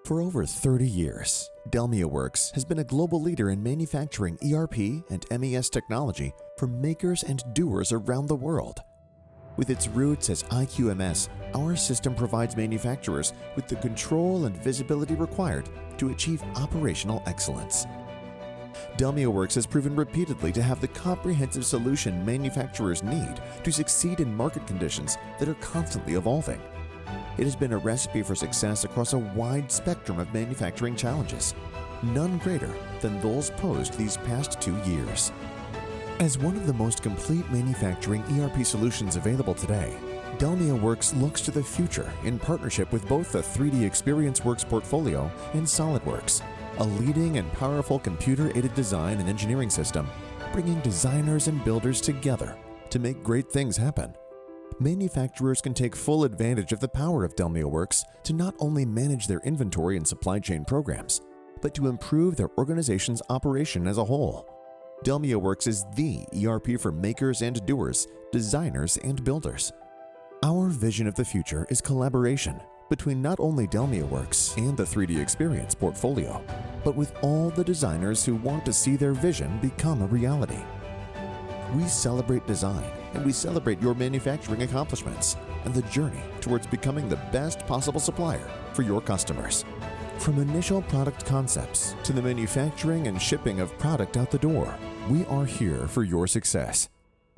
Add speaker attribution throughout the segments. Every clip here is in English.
Speaker 1: For over 30 years, DELMIAWorks has been a global leader in manufacturing ERP and MES technology for makers and doers around the world. With its roots as IQMS, our system provides manufacturers with the control and visibility required to achieve operational excellence. DELMIAWorks has proven repeatedly to have the comprehensive solution manufacturers need to succeed in market conditions that are constantly evolving. It has been a recipe for success across a wide spectrum of manufacturing challenges, none greater than those posed these past 2 years. As one of the most complete manufacturing ERP solutions available today, DELMIAWorks looks to the future in partnership with both the 3DEXPERIENCE Works portfolio and SolidWorks, a leading and powerful computer-aided design and engineering system, bringing designers and builders together to make great things happen. Manufacturers can take full advantage of the power of DELMIAWorks to not only manage their inventory and supply chain programs, but to improve their organization's operation as a whole. DELMIAWorks is the ERP for makers and doers, designers and builders. Our vision of the future is collaboration between not only DELMIAWorks and the 3DEXPERIENCE portfolio, but with all the designers who want to see their vision become a reality. We celebrate design, and we celebrate your manufacturing accomplishments and the journey towards becoming the best possible supplier for your customers. From initial product concepts to the manufacturing and shipping of product out the door, we are here for your success,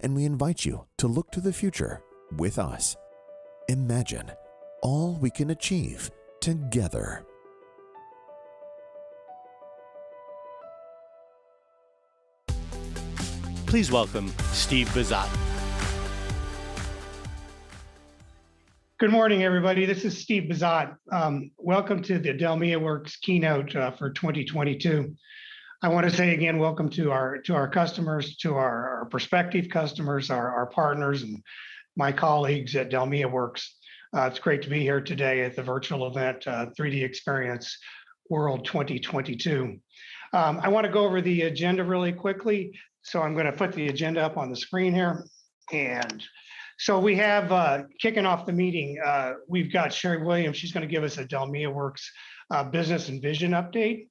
Speaker 1: and we invite you to look to the future with us. Imagine all we can achieve together.
Speaker 2: Please welcome Steve Bazat.
Speaker 3: Good morning, everybody. This is Steve Bazat. Welcome to the DELMIAWorks Keynote for 2022. I want to say again, welcome to our customers, to our prospective customers, our partners, and my colleagues at DELMIAWorks. It's great to be here today at the virtual event, 3DEXPERIENCE World 2022. I want to go over the agenda really quickly. So I'm going to put the agenda up on the screen here. And so we have, kicking off the meeting, we've got Cheri Williams. She's going to give us a DELMIAWorks business and vision update.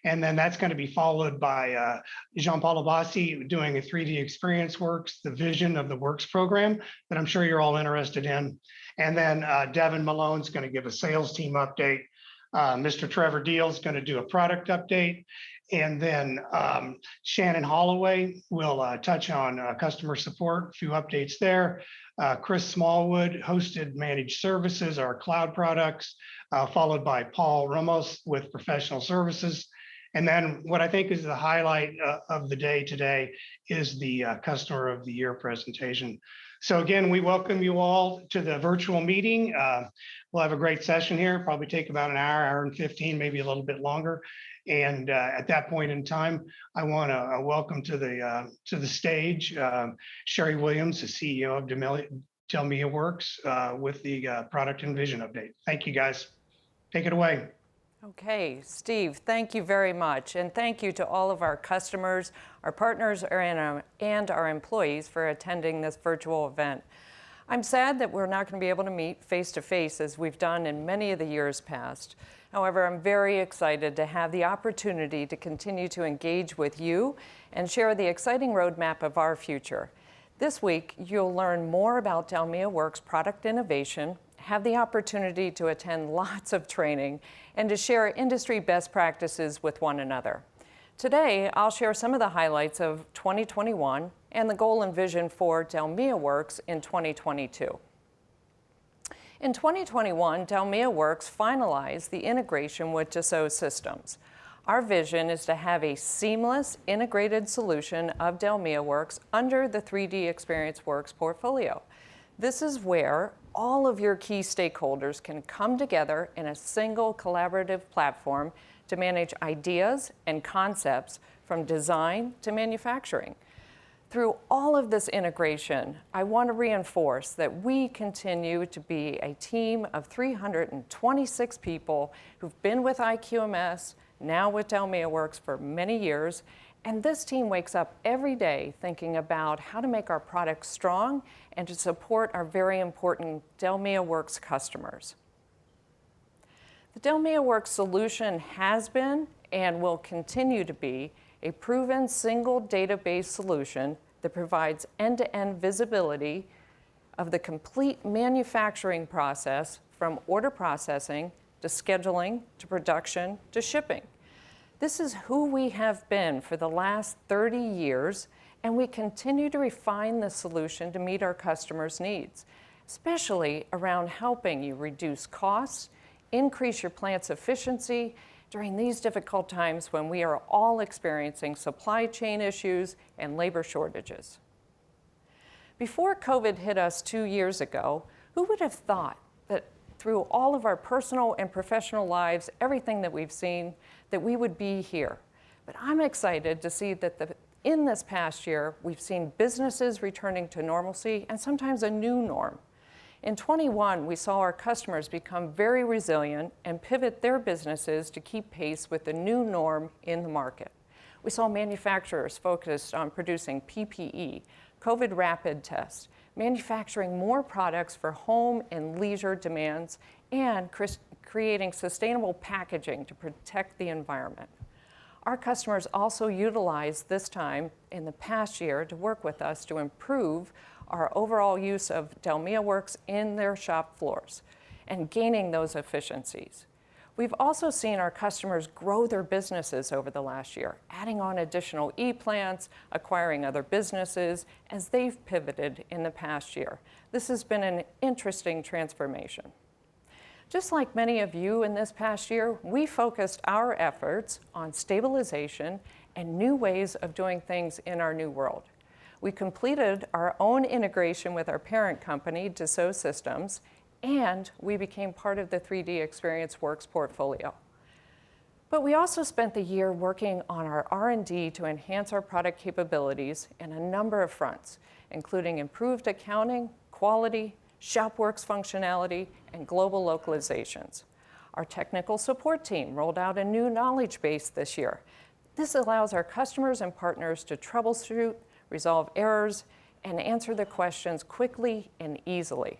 Speaker 3: And then that's going to be followed by Gian Paolo Bassi doing a 3DEXPERIENCE Works, the vision of the Works program that I'm sure you're all interested in. And then Devin Malone's going to give a sales team update. Mr. Trevor Diehl is going to do a product update. And then Shannon Holloway will touch on customer support, a few updates there. Chris Smallwood, hosted managed services, our cloud products, followed by Paul Ramos with professional services. And then what I think is the highlight of the day today is the Customer of the Year presentation. So again, we welcome you all to the virtual meeting. We'll have a great session here, probably take about an hour and 15, maybe a little bit longer. And at that point in time, I want to welcome to the stage Cheri Williams, the CEO of DELMIAWorks, with the product and vision update. Thank you, guys. Take it away.
Speaker 4: Okay, Steve, thank you very much. And thank you to all of our customers, our partners, and our employees for attending this virtual event. I'm sad that we're not going to be able to meet face-to-face as we've done in many of the years past. However, I'm very excited to have the opportunity to continue to engage with you and share the exciting roadmap of our future. This week, you'll learn more about DELMIAWorks product innovation, have the opportunity to attend lots of training, and to share industry best practices with one another. Today, I'll share some of the highlights of 2021 and the goal and vision for DELMIAWorks in 2022. In 2021, DELMIAWorks finalized the integration with Dassault Systems. Our vision is to have a seamless, integrated solution of DELMIAWorks under the 3DEXPERIENCE Works portfolio. This is where all of your key stakeholders can come together in a single collaborative platform to manage ideas and concepts from design to manufacturing. Through all of this integration, I want to reinforce that we continue to be a team of 326 people who've been with IQMS, now with DELMIAWorks for many years, and this team wakes up every day thinking about how to make our products strong and to support our very important DELMIAWorks customers. The DELMIAWorks solution has been and will continue to be a proven single database solution that provides end-to-end visibility of the complete manufacturing process from order processing to scheduling to production to shipping. This is who we have been for the last 30 years, and we continue to refine the solution to meet our customers' needs, especially around helping you reduce costs, increase your plant's efficiency during these difficult times when we are all experiencing supply chain issues and labor shortages. Before COVID hit us 2 years ago, who would have thought that through all of our personal and professional lives, everything that we've seen, that we would be here? But I'm excited to see that in this past year, we've seen businesses returning to normalcy and sometimes a new norm. In 21, we saw our customers become very resilient and pivot their businesses to keep pace with the new norm in the market. We saw manufacturers focused on producing PPE, COVID rapid tests, manufacturing more products for home and leisure demands, and creating sustainable packaging to protect the environment. Our customers also utilized this time in the past year to work with us to improve our overall use of DELMIAWorks in their shop floors and gaining those efficiencies. We've also seen our customers grow their businesses over the last year, adding on additional e-plants, acquiring other businesses as they've pivoted in the past year. This has been an interesting transformation. Just like many of you in this past year, we focused our efforts on stabilization and new ways of doing things in our new world. We completed our own integration with our parent company, Dassault Systems, and we became part of the 3DEXPERIENCE portfolio. But we also spent the year working on our R&D to enhance our product capabilities in a number of fronts, including improved accounting, quality, ShopWorks functionality, and global localizations. Our technical support team rolled out a new knowledge base this year. This allows our customers and partners to troubleshoot, resolve errors, and answer their questions quickly and easily.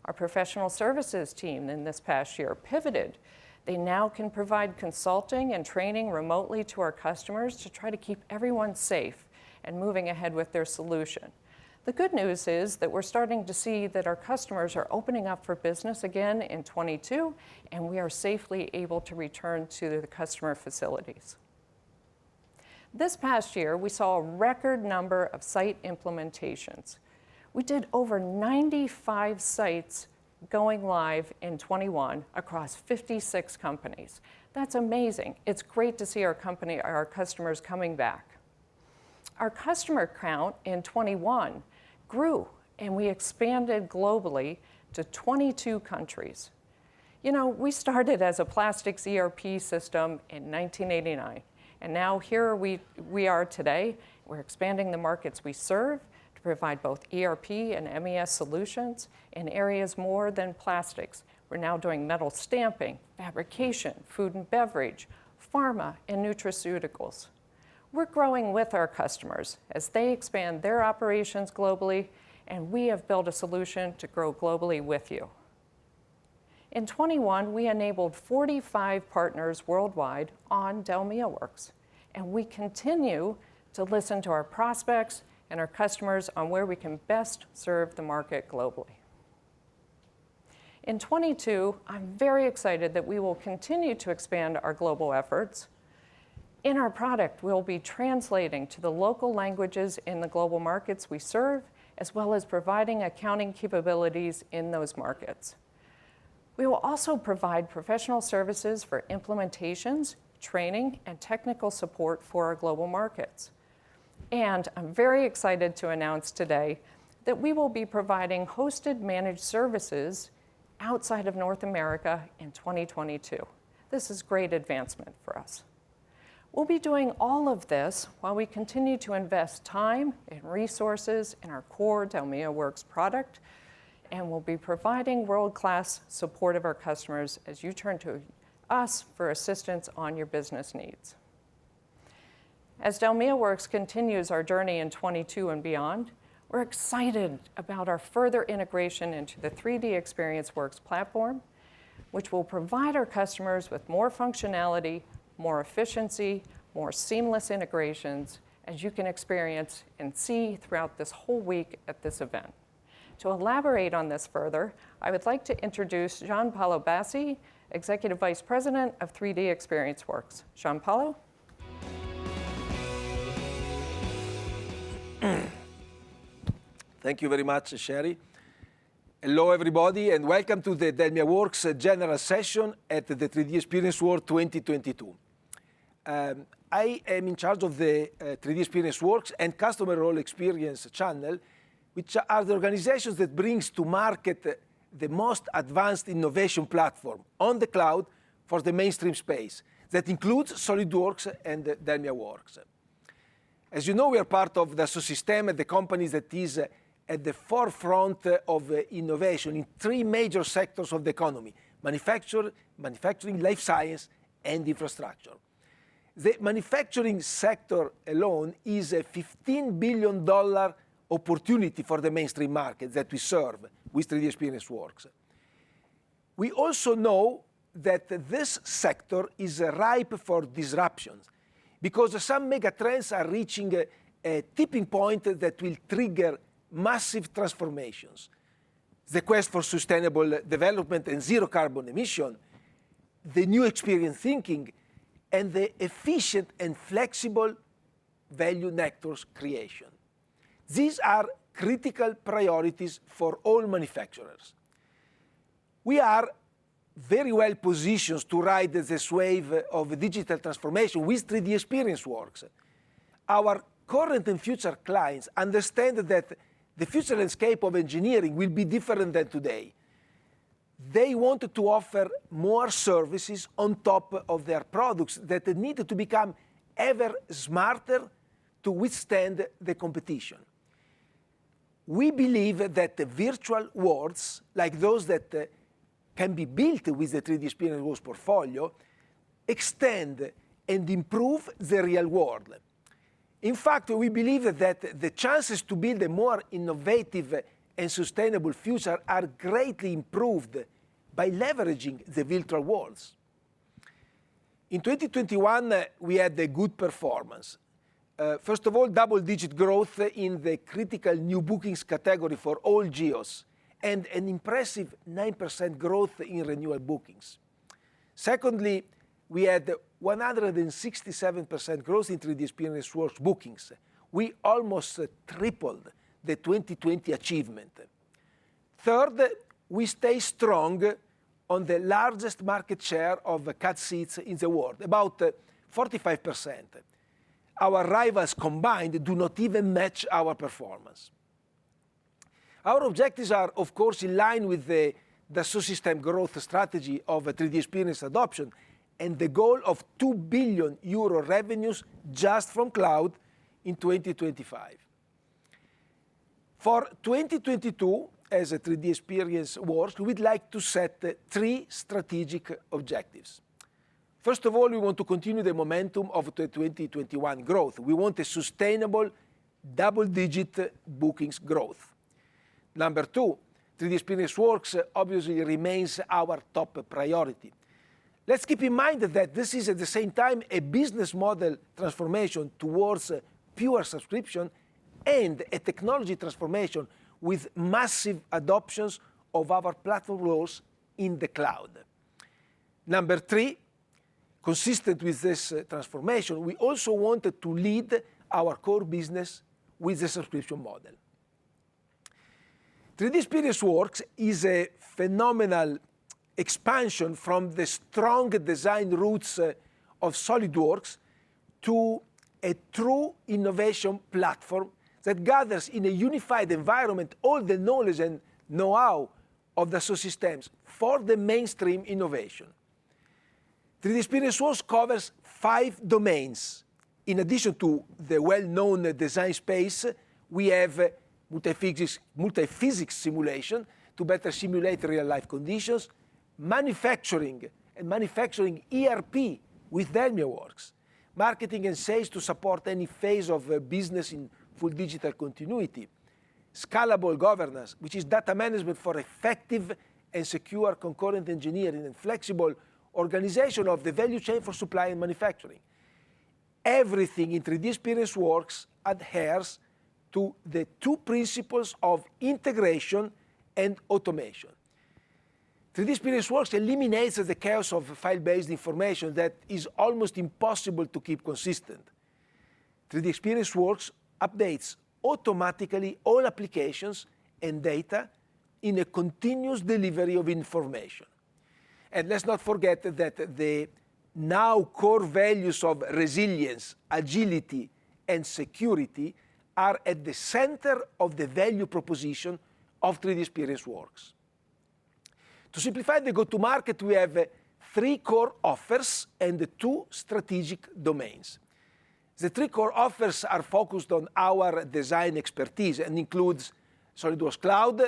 Speaker 4: Our professional services team in this past year pivoted. They now can provide consulting and training remotely to our customers to try to keep everyone safe and moving ahead with their solution. The good news is that we're starting to see that our customers are opening up for business again in 22, and we are safely able to return to the customer facilities. This past year, we saw a record number of site implementations. We did over 95 sites going live in 21 across 56 companies. That's amazing. It's great to see our customers coming back. Our customer count in 21 grew, and we expanded globally to 22 countries. You know, we started as a plastics ERP system in 1989, and now here we are today. We're expanding the markets we serve to provide both ERP and MES solutions in areas more than plastics. We're now doing metal stamping, fabrication, food and beverage, pharma, and nutraceuticals. We're growing with our customers as they expand their operations globally, and we have built a solution to grow globally with you. In 21, we enabled 45 partners worldwide on DELMIAWorks, and we continue to listen to our prospects and our customers on where we can best serve the market globally. In 22, I'm very excited that we will continue to expand our global efforts. In our product, we'll be translating to the local languages in the global markets we serve, as well as providing accounting capabilities in those markets. We will also provide professional services for implementations, training, and technical support for our global markets. And I'm very excited to announce today that we will be providing hosted managed services outside of North America in 2022. This is great advancement for us. We'll be doing all of this while we continue to invest time and resources in our core DELMIAWorks product, and we'll be providing world-class support of our customers as you turn to us for assistance on your business needs. As DELMIAWorks continues our journey in 22 and beyond, we're excited about our further integration into the 3DEXPERIENCE Works platform. which will provide our customers with more functionality, more efficiency, more seamless integrations, as you can experience and see throughout this whole week at this event. To elaborate on this further, I would like to introduce Gian Paolo Bassi, Executive Vice President of 3DEXPERIENCE. Gian Paolo?
Speaker 5: Thank you very much, Cheri. Hello, everybody, and welcome to the DELMIAWorks General Session at the 3DEXPERIENCE World 2022. I am in charge of the 3DEXPERIENCEWorks and Customer Role Experience channel, which are the organizations that brings to market the most advanced innovation platform on the cloud for the mainstream space. That includes SolidWorks and DELMIAWorks. As you know, we are part of the ecosystem, the company that is at the forefront of innovation in three major sectors of the economy: manufacturing, life science, and infrastructure. The manufacturing sector alone is a $15 billion opportunity for the mainstream market that we serve with 3DEXPERIENCEWorks. We also know that this sector is ripe for disruptions because some mega trends are reaching a tipping point that will trigger massive transformations. The quest for sustainable development and zero carbon emission, the new experience thinking, and the efficient and flexible value networks creation. These are critical priorities for all manufacturers. We are very well positioned to ride this wave of digital transformation with 3DEXPERIENCEWorks. Our current and future clients understand that the future landscape of engineering will be different than today. They want to offer more services on top of their products that need to become ever smarter to withstand the competition. We believe that the virtual worlds, like those that can be built with the 3DEXPERIENCEWorks portfolio, extend and improve the real world. In fact, we believe that the chances to build a more innovative and sustainable future are greatly improved by leveraging the virtual worlds. In 2021, we had a good performance. First of all, double-digit growth in the critical new bookings category for all geos, and an impressive 9% growth in renewal bookings. Secondly, we had 167% growth in 3DEXPERIENCEWorks bookings. We almost tripled the 2020 achievement. Third, we stay strong on the largest market share of CAD seats in the world, about 45%. Our rivals combined do not even match our performance. Our objectives are, of course, in line with the ecosystem growth strategy of 3DEXPERIENCE adoption and the goal of 2 billion euro revenues just from cloud in 2025. For 2022, as a 3DEXPERIENCEWorks, we'd like to set three strategic objectives. First of all, we want to continue the momentum of the 2021 growth. We want a sustainable double-digit bookings growth. Number two, 3DEXPERIENCEWorks obviously remains our top priority. Let's keep in mind that this is at the same time a business model transformation towards pure subscription and a technology transformation with massive adoptions of our platform roles in the cloud. Number three, consistent with this transformation, we also wanted to lead our core business with the subscription model. 3DEXPERIENCEWorks is a phenomenal expansion from the strong design roots of SolidWorks to a true innovation platform that gathers in a unified environment all the knowledge and know-how of the systems for the mainstream innovation. 3DEXPERIENCEWorks covers 5 domains. In addition to the well-known design space, we have multi-physics simulation to better simulate real-life conditions, manufacturing and manufacturing ERP with DELMIAWorks, marketing and sales to support any phase of business in full digital continuity, scalable governance, which is data management for effective and secure concurrent engineering and flexible organization of the value chain for supply and manufacturing. Everything in 3DEXPERIENCE adheres to the two principles of integration and automation. 3DEXPERIENCE eliminates the chaos of file-based information that is almost impossible to keep consistent. 3DEXPERIENCE updates automatically all applications and data in a continuous delivery of information. And let's not forget that the now core values of resilience, agility, and security are at the center of the value proposition of 3DEXPERIENCE. To simplify the go-to-market, we have 3 core offers and 2 strategic domains. The 3 core offers are focused on our design expertise and includes SolidWorks Cloud,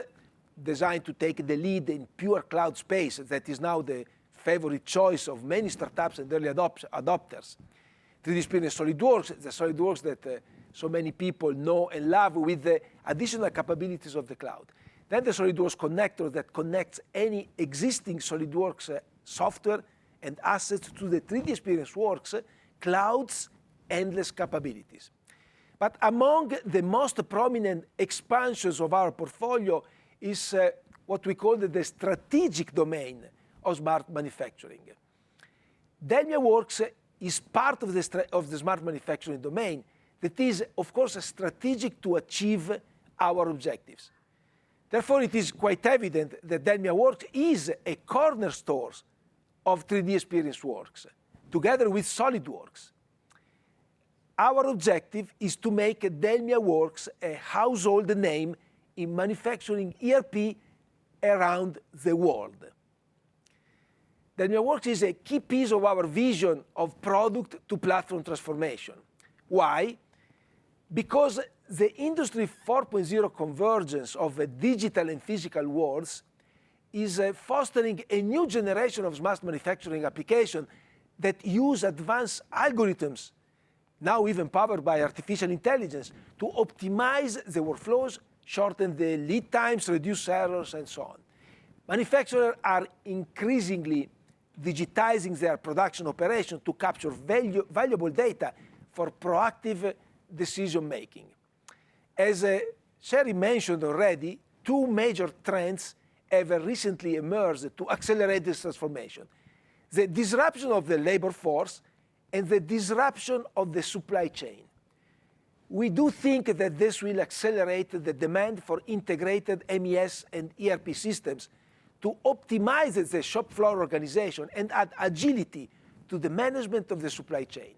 Speaker 5: designed to take the lead in pure cloud space that is now the favorite choice of many startups and early adopters. 3DEXPERIENCE SolidWorks, the SolidWorks that so many people know and love with the additional capabilities of the cloud. Then the SolidWorks connector that connects any existing SolidWorks software and assets to the 3DEXPERIENCE cloud's endless capabilities. But among the most prominent expansions of our portfolio is what we call the strategic domain of smart manufacturing. DELMIAWorks is part of the smart manufacturing domain that is, of course, strategic to achieve our objectives. Therefore, it is quite evident that DELMIAWorks is a cornerstone of 3DEXPERIENCE, together with SolidWorks. Our objective is to make DELMIAWorks a household name in manufacturing ERP around the world. DELMIAWorks is a key piece of our vision of product to platform transformation. Why? Because the Industry 4.0 convergence of digital and physical worlds is fostering a new generation of smart manufacturing applications that use advanced algorithms, now even powered by artificial intelligence, to optimize the workflows, shorten the lead times, reduce errors, and so on. Manufacturers are increasingly digitizing their production operations to capture valuable data for proactive decision-making. As Cheri mentioned already, 2 major trends have recently emerged to accelerate this transformation: the disruption of the labor force and the disruption of the supply chain. We do think that this will accelerate the demand for integrated MES and ERP systems to optimize the shop floor organization and add agility to the management of the supply chain.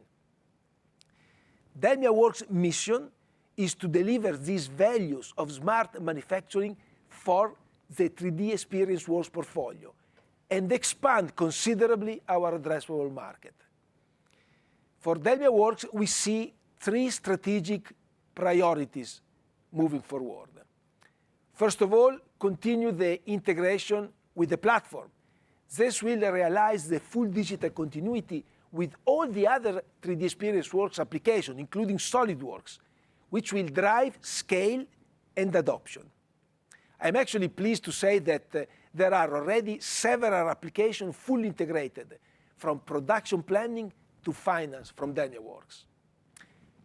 Speaker 5: DELMIAWorks' mission is to deliver these values of smart manufacturing for the 3DEXPERIENCE portfolio and expand considerably our addressable market. For DELMIAWorks, we see 3 strategic priorities moving forward. First of all, continue the integration with the platform. This will realize the full digital continuity with all the other 3DEXPERIENCE applications, including SolidWorks, which will drive scale and adoption. I'm actually pleased to say that there are already several applications fully integrated, from production planning to finance from DELMIAWorks.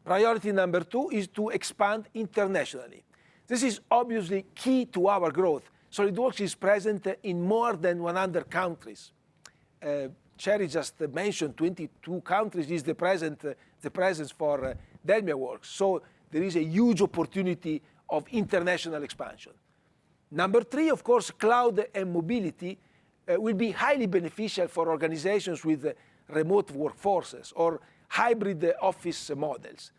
Speaker 5: Priority number 2 is to expand internationally. This is obviously key to our growth. SolidWorks is present in more than 100 countries. Cheri just mentioned 22 countries is the presence for DELMIAWorks. So there is a huge opportunity of international expansion. Number 3, of course, cloud and mobility will be highly beneficial for organizations with remote workforces or hybrid office models.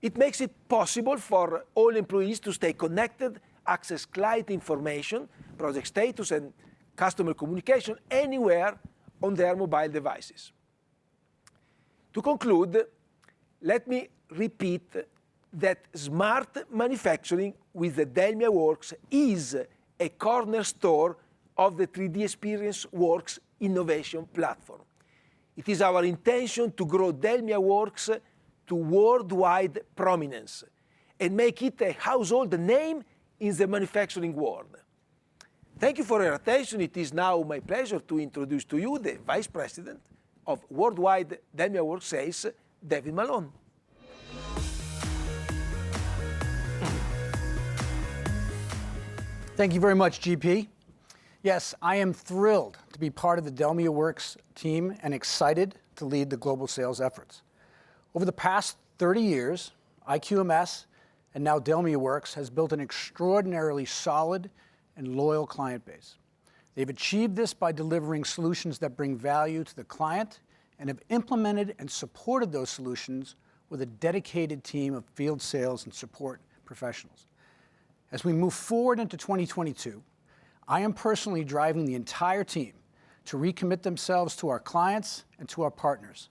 Speaker 5: It makes it possible for all employees to stay connected, access client information, project status, and customer communication anywhere on their mobile devices. To conclude, let me repeat that smart manufacturing with the DELMIAWorks is a cornerstone of the 3DEXPERIENCE innovation platform. It is our intention to grow DELMIAWorks to worldwide prominence and make it a household name in the manufacturing world. Thank you for your attention. It is now my pleasure to introduce to you the Vice President of Worldwide DELMIAWorks Sales, Devin Malone.
Speaker 6: Thank you very much, GP. Yes, I am thrilled to be part of the DELMIAWorks team and excited to lead the global sales efforts. Over the past 30 years, IQMS and now DELMIAWorks has built an extraordinarily solid and loyal client base. They've achieved this by delivering solutions that bring value to the client and have implemented and supported those solutions with a dedicated team of field sales and support professionals. As we move forward into 2022, I am personally driving the entire team to recommit themselves to our clients and to our partners.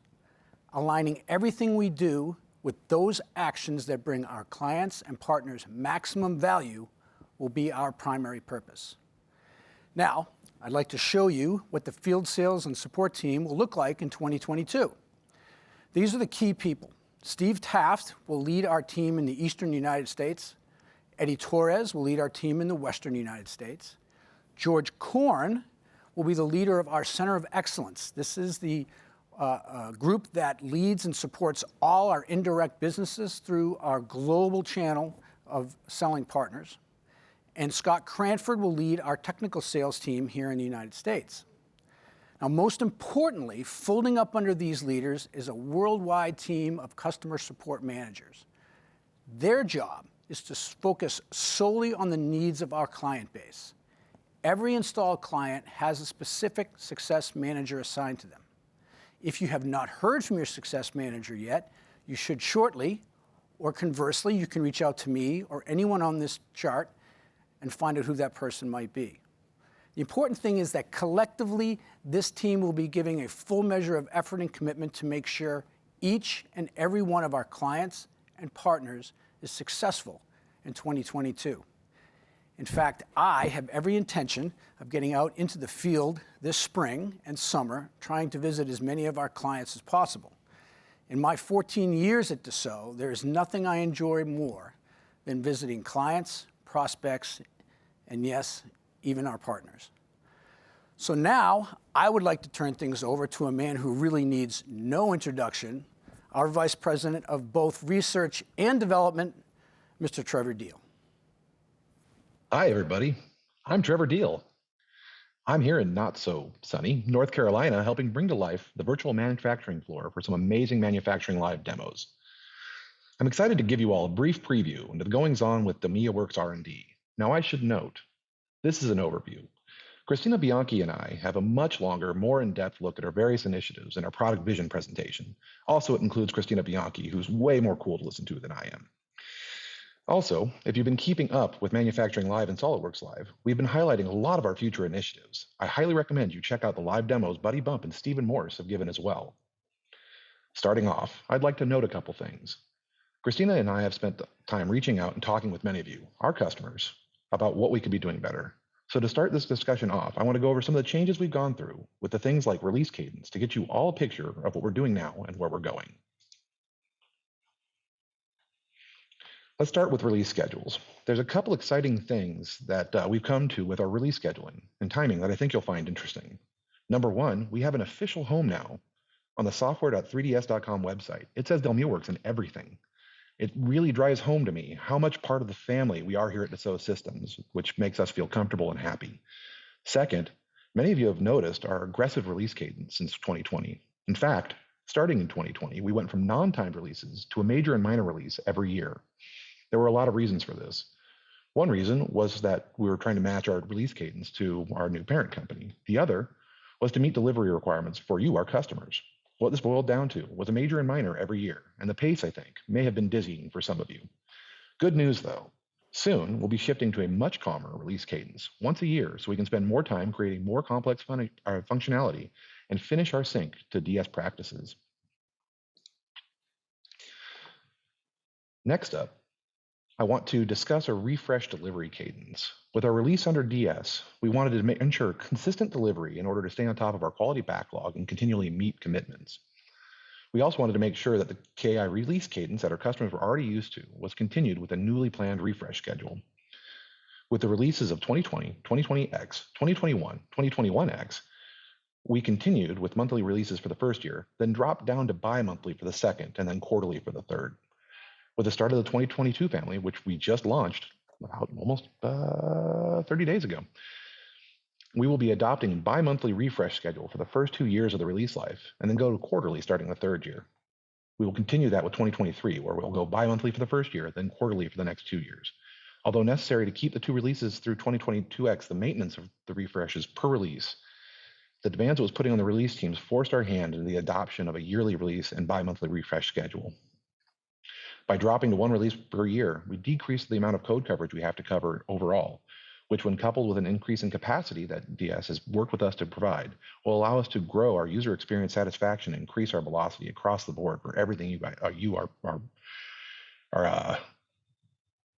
Speaker 6: Aligning everything we do with those actions that bring our clients and partners maximum value will be our primary purpose. Now, I'd like to show you what the field sales and support team will look like in 2022. These are the key people. Steve Taft will lead our team in the Eastern United States. Eddie Torres will lead our team in the Western United States. George Korn will be the leader of our Center of Excellence. This is the group that leads and supports all our indirect businesses through our global channel of selling partners. And Scott Cranford will lead our technical sales team here in the United States. Now, most importantly, folding up under these leaders is a worldwide team of customer support managers. Their job is to focus solely on the needs of our client base. Every installed client has a specific success manager assigned to them. If you have not heard from your success manager yet, you should shortly, or conversely, you can reach out to me or anyone on this chart and find out who that person might be. The important thing is that collectively, this team will be giving a full measure of effort and commitment to make sure each and every one of our clients and partners is successful in 2022. In fact, I have every intention of getting out into the field this spring and summer, trying to visit as many of our clients as possible. In my 14 years at Dassault, there is nothing I enjoy more than visiting clients, prospects, and yes, even our partners. So now, I would like to turn things over to a man who really needs no introduction, our Vice President of both Research and Development, Mr. Trevor Diehl.
Speaker 7: Hi, everybody. I'm Trevor Diehl. I'm here in not so sunny North Carolina, helping bring to life the virtual manufacturing floor for some amazing manufacturing live demos. I'm excited to give you all a brief preview into the goings-on with DELMIAWorks R&D. Now, I should note, this is an overview. Christina Bianchi and I have a much longer, more in-depth look at our various initiatives in our product vision presentation. Also, it includes Christina Bianchi, who's way more cool to listen to than I am. Also, if you've been keeping up with Manufacturing Live and SolidWorks Live, we've been highlighting a lot of our future initiatives. I highly recommend you check out the live demos Buddy Bump and Stephen Morse have given as well. Starting off, I'd like to note a couple things. Christina and I have spent time reaching out and talking with many of you, our customers, about what we could be doing better. So to start this discussion off, I want to go over some of the changes we've gone through with the things like release cadence to get you all a picture of what we're doing now and where we're going. Let's start with release schedules. There's a couple exciting things that we've come to with our release scheduling and timing that I think you'll find interesting. Number one, we have an official home now on the software.3ds.com website. It says DELMIAWorks in everything. It really drives home to me how much part of the family we are here at Dassault Systems, which makes us feel comfortable and happy. Second, many of you have noticed our aggressive release cadence since 2020. In fact, starting in 2020, we went from non-timed releases to a major and minor release every year. There were a lot of reasons for this. One reason was that we were trying to match our release cadence to our new parent company. The other was to meet delivery requirements for you, our customers. What this boiled down to was a major and minor every year, and the pace, I think, may have been dizzying for some of you. Good news, though. Soon, we'll be shifting to a much calmer release cadence, once a year, so we can spend more time creating more complex functionality and finish our sync to DS practices. Next up, I want to discuss a refresh delivery cadence. With our release under DS, we wanted to ensure consistent delivery in order to stay on top of our quality backlog and continually meet commitments. We also wanted to make sure that the KI release cadence that our customers were already used to was continued with a newly planned refresh schedule. With the releases of 2020, 2020X, 2021, 2021X, we continued with monthly releases for the first year, then dropped down to bi-monthly for the second, and then quarterly for the third. With the start of the 2022 family, which we just launched about almost 30 days ago, we will be adopting bi-monthly refresh schedule for the first 2 years of the release life, and then go to quarterly starting the third year. We will continue that with 2023, where we'll go bi-monthly for the first year, then quarterly for the next 2 years. Although necessary to keep the 2 releases through 2022X, the maintenance of the refreshes per release, the demands it was putting on the release teams forced our hand into the adoption of a yearly release and bi-monthly refresh schedule. By dropping to 1 release per year, we decreased the amount of code coverage we have to cover overall, which, when coupled with an increase in capacity that DS has worked with us to provide, will allow us to grow our user experience satisfaction and increase our velocity across the board for everything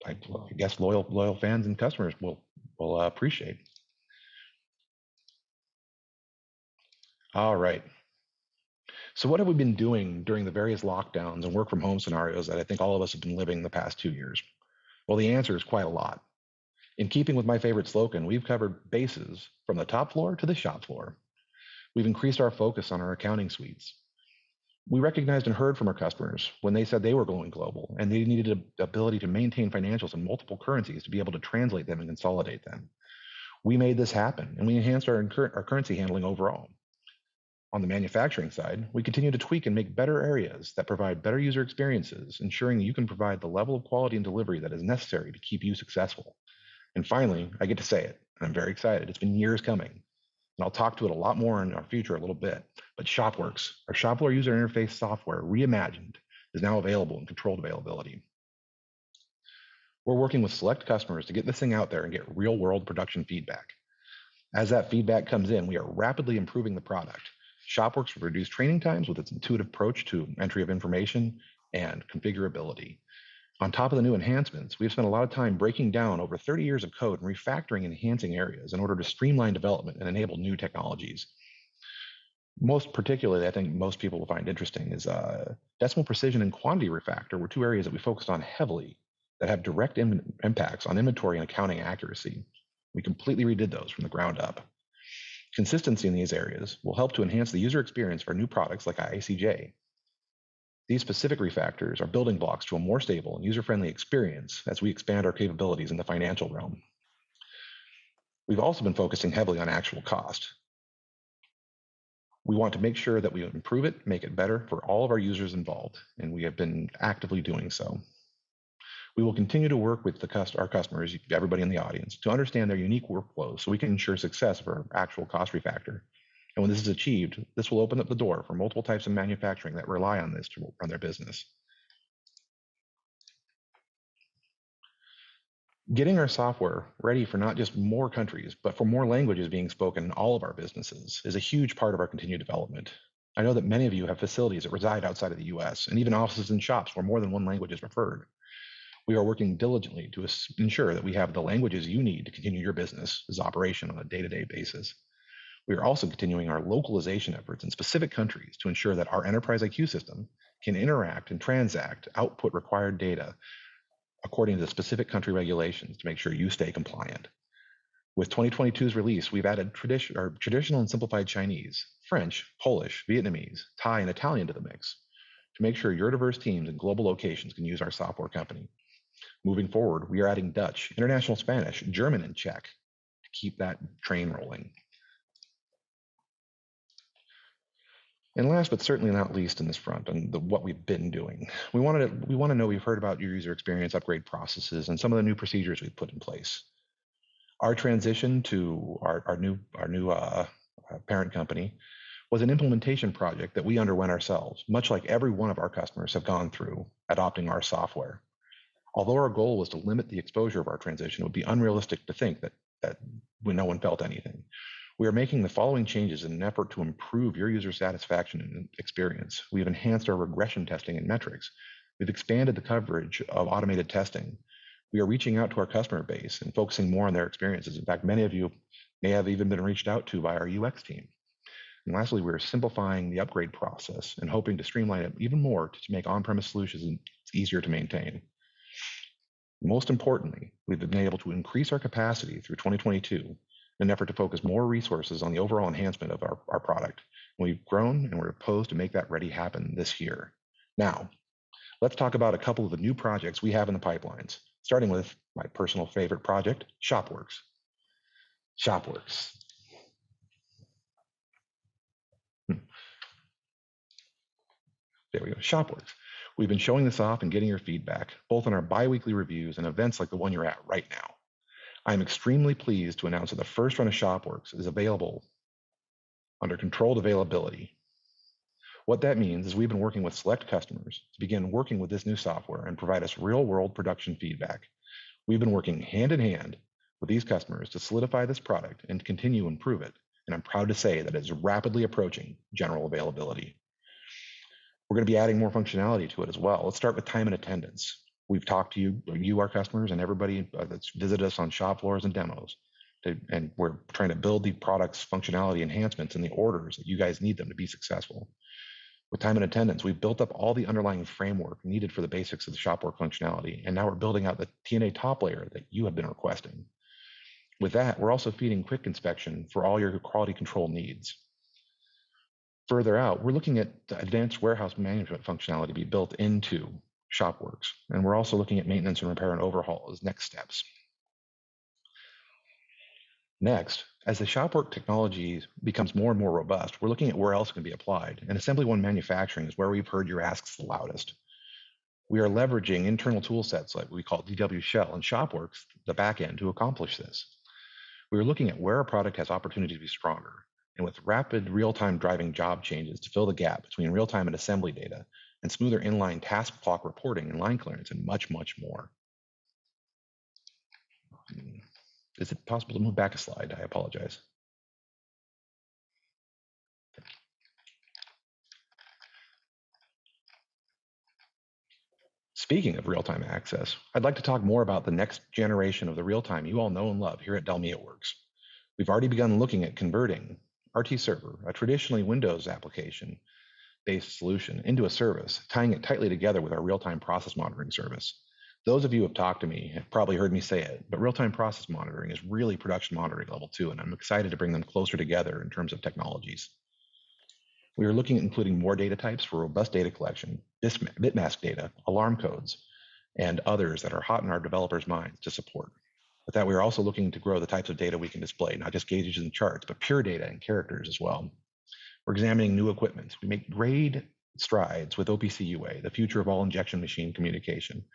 Speaker 7: I guess loyal fans and customers will appreciate. All right. So what have we been doing during the various lockdowns and work from home scenarios that I think all of us have been living the past 2 years? Well, the answer is quite a lot. In keeping with my favorite slogan, we've covered bases from the top floor to the shop floor. We've increased our focus on our accounting suites. We recognized and heard from our customers when they said they were going global and they needed the ability to maintain financials in multiple currencies to be able to translate them and consolidate them. We made this happen, and we enhanced our currency handling overall. On the manufacturing side, we continue to tweak and make better areas that provide better user experiences, ensuring you can provide the level of quality and delivery that is necessary to keep you successful. And finally, I get to say it, and I'm very excited. It's been years coming, and I'll talk to it a lot more in our future a little bit. But ShopWorks, our shop floor user interface software reimagined, is now available in controlled availability. We're working with select customers to get this thing out there and get real-world production feedback. As that feedback comes in, we are rapidly improving the product. ShopWorks will reduce training times with its intuitive approach to entry of information and configurability. On top of the new enhancements, we've spent a lot of time breaking down over 30 years of code and refactoring and enhancing areas in order to streamline development and enable new technologies. Most particularly, I think most people will find interesting is decimal precision and quantity refactor were 2 areas that we focused on heavily that have direct impacts on inventory and accounting accuracy. We completely redid those from the ground up. Consistency in these areas will help to enhance the user experience for new products like IACJ. These specific refactors are building blocks to a more stable and user-friendly experience as we expand our capabilities in the financial realm. We've also been focusing heavily on actual cost. We want to make sure that we improve it, make it better for all of our users involved, and we have been actively doing so. We will continue to work with our customers, everybody in the audience, to understand their unique workflows so we can ensure success of our actual cost refactor. And when this is achieved, this will open up the door for multiple types of manufacturing that rely on this to run their business. Getting our software ready for not just more countries, but for more languages being spoken in all of our businesses is a huge part of our continued development. I know that many of you have facilities that reside outside of the US and even offices and shops where more than one language is preferred. We are working diligently to ensure that we have the languages you need to continue your business's operation on a day-to-day basis. We are also continuing our localization efforts in specific countries to ensure that our enterprise IQ system can interact and transact output required data according to the specific country regulations to make sure you stay compliant. With 2022's release, we've added traditional and simplified Chinese, French, Polish, Vietnamese, Thai, and Italian to the mix to make sure your diverse teams and global locations can use our software company. Moving forward, we are adding Dutch, International Spanish, German, and Czech to keep that train rolling. And last but certainly not least in this front, and what we've been doing, we want to know we've heard about your user experience upgrade processes and some of the new procedures we've put in place. Our transition to our new parent company was an implementation project that we underwent ourselves, much like every one of our customers have gone through adopting our software. Although our goal was to limit the exposure of our transition, it would be unrealistic to think that no one felt anything. We are making the following changes in an effort to improve your user satisfaction and experience. We have enhanced our regression testing and metrics. We've expanded the coverage of automated testing. We are reaching out to our customer base and focusing more on their experiences. In fact, many of you may have even been reached out to by our UX team. And lastly, we're simplifying the upgrade process and hoping to streamline it even more to make on-premise solutions easier to maintain. Most importantly, we've been able to increase our capacity through 2022 in an effort to focus more resources on the overall enhancement of our product. We've grown and we're posed to make that ready happen this year. Now, let's talk about a couple of the new projects we have in the pipelines, starting with my personal favorite project, ShopWorks. ShopWorks. There we go, ShopWorks. We've been showing this off and getting your feedback, both in our bi-weekly reviews and events like the one you're at right now. I'm extremely pleased to announce that the first run of ShopWorks is available under controlled availability. What that means is we've been working with select customers to begin working with this new software and provide us real-world production feedback. We've been working hand in hand with these customers to solidify this product and continue to improve it, and I'm proud to say that it's rapidly approaching general availability. We're going to be adding more functionality to it as well. Let's start with time and attendance. We've talked to you, our customers, and everybody that's visited us on shop floors and demos. And we're trying to build the product's functionality enhancements in the orders that you guys need them to be successful. With time and attendance, we've built up all the underlying framework needed for the basics of the ShopWorks functionality, and now we're building out the TNA top layer that you have been requesting. With that, we're also feeding quick inspection for all your quality control needs. Further out, we're looking at the advanced warehouse management functionality to be built into ShopWorks, and we're also looking at maintenance and repair and overhaul as next steps. Next, as the ShopWorks technology becomes more and more robust, we're looking at where else it can be applied, and Assembly One manufacturing is where we've heard your asks the loudest. We are leveraging internal tool sets like we call DW Shell and ShopWorks, the back end, to accomplish this. We are looking at where our product has opportunity to be stronger, and with rapid real-time driving job changes to fill the gap between real-time and assembly data, and smoother inline task clock reporting and line clearance, and much, much more. Is it possible to move back a slide? I apologize. Speaking of real-time access, I'd like to talk more about the next generation of the real-time you all know and love here at DELMIAWorks. We've already begun looking at converting RT Server, a traditionally Windows application-based solution, into a service, tying it tightly together with our real-time process monitoring service. Those of you who have talked to me have probably heard me say it, but real-time process monitoring is really production monitoring level 2, and I'm excited to bring them closer together in terms of technologies. We are looking at including more data types for robust data collection, bitmask data, alarm codes, and others that are hot in our developers' minds to support. With that, we are also looking to grow the types of data we can display, not just gauges and charts, but pure data and characters as well. We're examining new equipment. We make great strides with OPC UA, the future of all injection machine communication,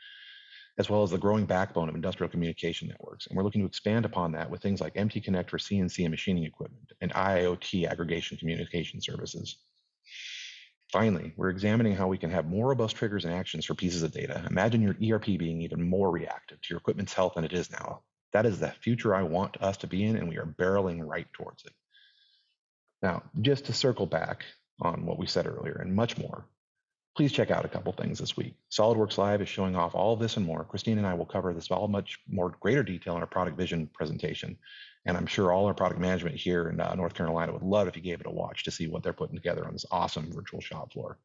Speaker 7: as well as the growing backbone of industrial communication networks. And we're looking to expand upon that with things like MT Connect for CNC and machining equipment and IoT aggregation communication services. Finally, we're examining how we can have more robust triggers and actions for pieces of data. Imagine your ERP being even more reactive to your equipment's health than it is now. That is the future I want us to be in, and we are barreling right towards it. Now, just to circle back on what we said earlier and much more, please check out a couple things this week. SolidWorks Live is showing off all of this and more. Christine and I will cover this all much more greater detail in our product vision presentation. And I'm sure all our product management here in North Carolina would love if you gave it a watch to see what they're putting together on this awesome virtual shop floor.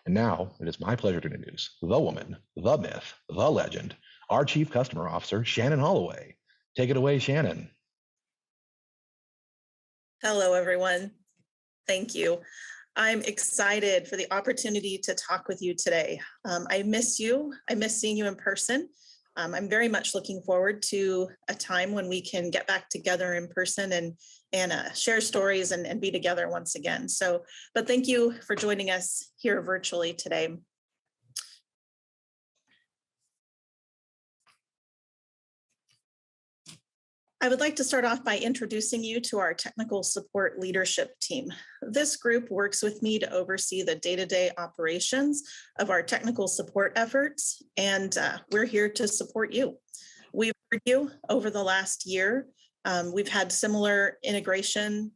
Speaker 7: And now it is my pleasure to introduce the woman, the myth, the legend, our Chief Customer Officer, Shannon Holloway. Take it away, Shannon.
Speaker 8: Hello, everyone. Thank you. I'm excited for the opportunity to talk with you today. I miss you. I miss seeing you in person. I'm very much looking forward to a time when we can get back together in person and share stories and be together once again. But thank you for joining us here virtually today. I would like to start off by introducing you to our technical support leadership team. This group works with me to oversee the day-to-day operations of our technical support efforts, and we're here to support you. We've heard you over the last year. We've had similar integration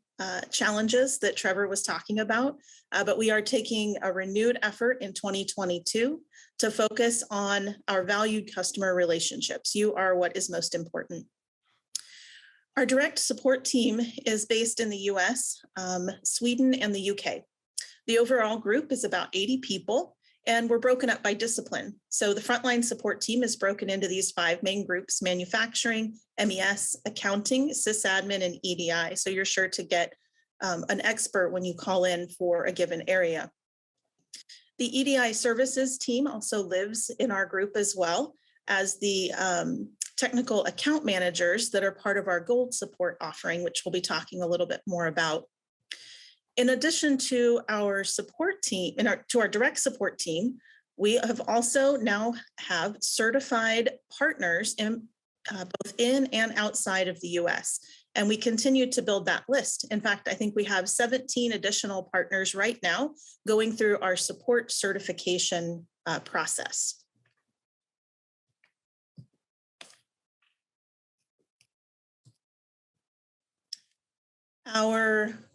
Speaker 8: challenges that Trevor was talking about, but we are taking a renewed effort in 2022 to focus on our valued customer relationships. You are what is most important. Our direct support team is based in the US, Sweden, and the UK. The overall group is about 80 people, And we're broken up by discipline. So the frontline support team is broken into these 5 main groups: manufacturing, MES, accounting, sysadmin, and EDI. So you're sure to get an expert when you call in for a given area. The EDI services team also lives in our group as well as the technical account managers that are part of our gold support offering, which we'll be talking a little bit more about. In addition to our support team, to our direct support team, we have also now have certified partners in both in and outside of the US. And we continue to build that list. In fact, I think we have 17 additional partners right now going through our support certification process.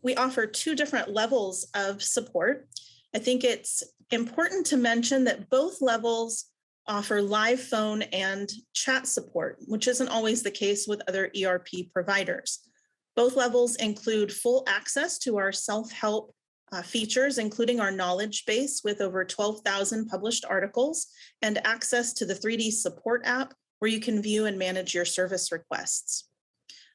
Speaker 8: We offer 2 different levels of support. I think it's important to mention that both levels offer live phone and chat support, which isn't always the case with other ERP providers. Both levels include full access to our self-help features, including our knowledge base with over 12,000 published articles, and access to the 3D support app where you can view and manage your service requests.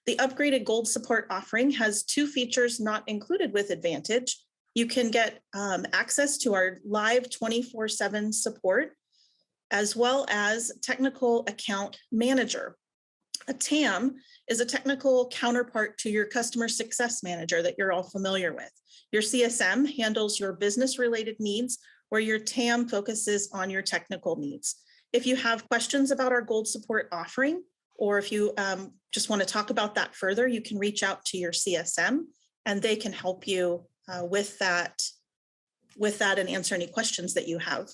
Speaker 8: The upgraded Gold support offering has 2 features not included with Advantage. You can get access to our live 24/7 support, as well as Technical Account Manager. A TAM is a technical counterpart to your Customer Success Manager that you're all familiar with. Your CSM handles your business-related needs, where your TAM focuses on your technical needs. If you have questions about our Gold support offering, or if you just want to talk about that further, you can reach out to your CSM and they can help you with that and answer any questions that you have.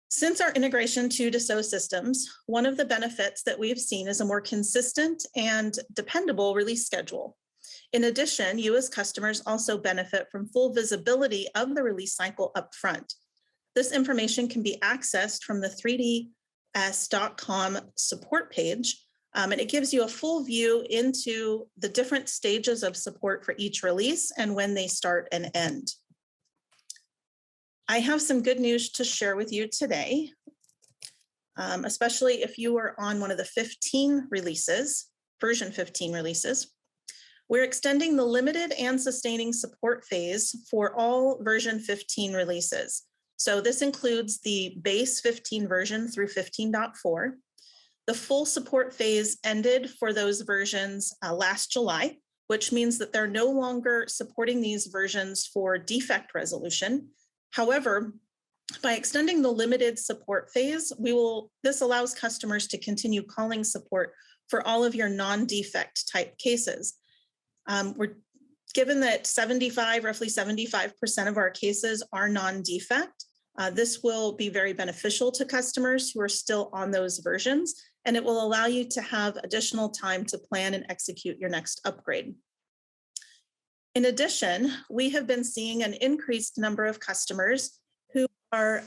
Speaker 8: Since our integration to Dassault systems, one of the benefits that we've seen is a more consistent and dependable release schedule. In addition, you as customers also benefit from full visibility of the release cycle upfront. This information can be accessed from the 3DS.com support page, and it gives you a full view into the different stages of support for each release and when they start and end. I have some good news to share with you today, especially if you are on one of the 15 releases, version 15 releases. We're extending the limited and sustaining support phase for all version 15 releases. So this includes the base 15 version through 15.4. The full support phase ended for those versions last July, which means that they're no longer supporting these versions for defect resolution. However, by extending the limited support phase, this allows customers to continue calling support for all of your non-defect type cases. Given that roughly 75% of our cases are non-defect, this will be very beneficial to customers who are still on those versions, and it will allow you to have additional time to plan and execute your next upgrade. In addition, we have been seeing an increased number of customers who are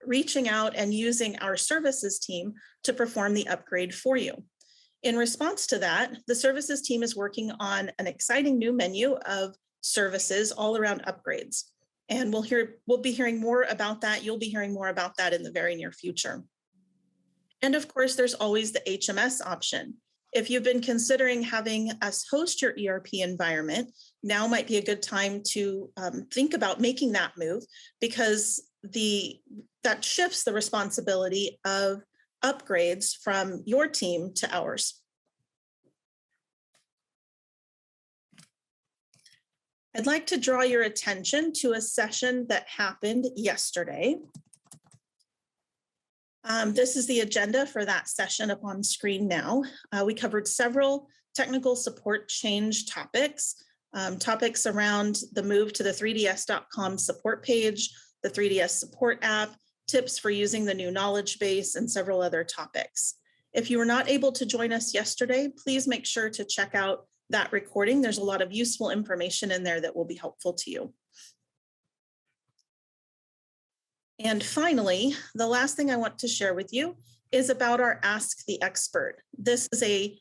Speaker 8: reaching out and using our services team to perform the upgrade for you. In response to that, the services team is working on an exciting new menu of services all around upgrades. And we'll be hearing more about that. You'll be hearing more about that in the very near future. And of course, there's always the HMS option. If you've been considering having us host your ERP environment, now might be a good time to think about making that move, because that shifts the responsibility of upgrades from your team to ours. I'd like to draw your attention to a session that happened yesterday. This is the agenda for that session up on screen now. We covered several technical support change topics, topics around the move to the 3DS.com support page, the 3DS support app, tips for using the new knowledge base, and several other topics. If you were not able to join us yesterday, please make sure to check out that recording. There's a lot of useful information in there that will be helpful to you. And finally, the last thing I want to share with you is about our Ask the Expert. This is a